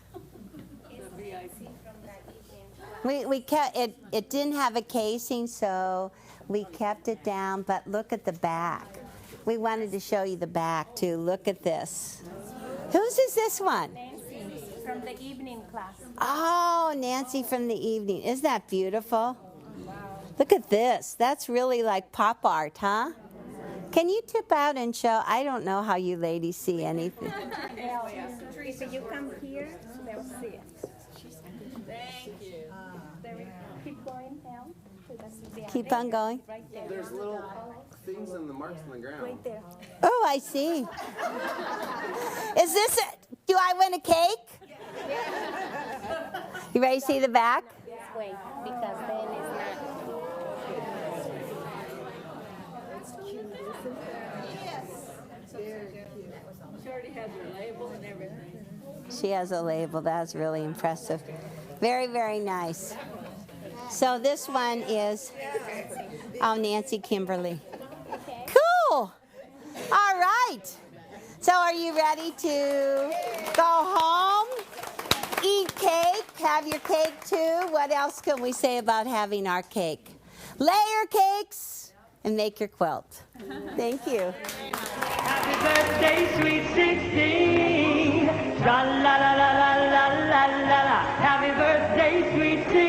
We kept it. It didn't have a casing, so we kept it down. But look at the back. We wanted to show you the back too. Look at this. Whose is this one? Nancy from the evening class. Oh, Nancy from the evening. Isn't that beautiful? Look at this. That's really like pop art, huh? Can you tip out and show? I don't know how you ladies see anything. If you come here, they'll see it. Thank you. Keep going down. Keep on going. Right there. There's little things in the marks on the ground. Right there. Oh, I see. Is this it? Do I win a cake? You ready to see the back? This way, because then it's not. She already has her label and everything. She has a label. That's really impressive. Very, very nice. So this one is, Nancy Kimberly. Cool. All right. So are you ready to go home, eat cake, have your cake too? What else can we say about having our cake? Layer cakes and make your quilt. Thank you. Happy birthday, sweet 16. Tra la la la la la la la la. Happy birthday, sweet 16.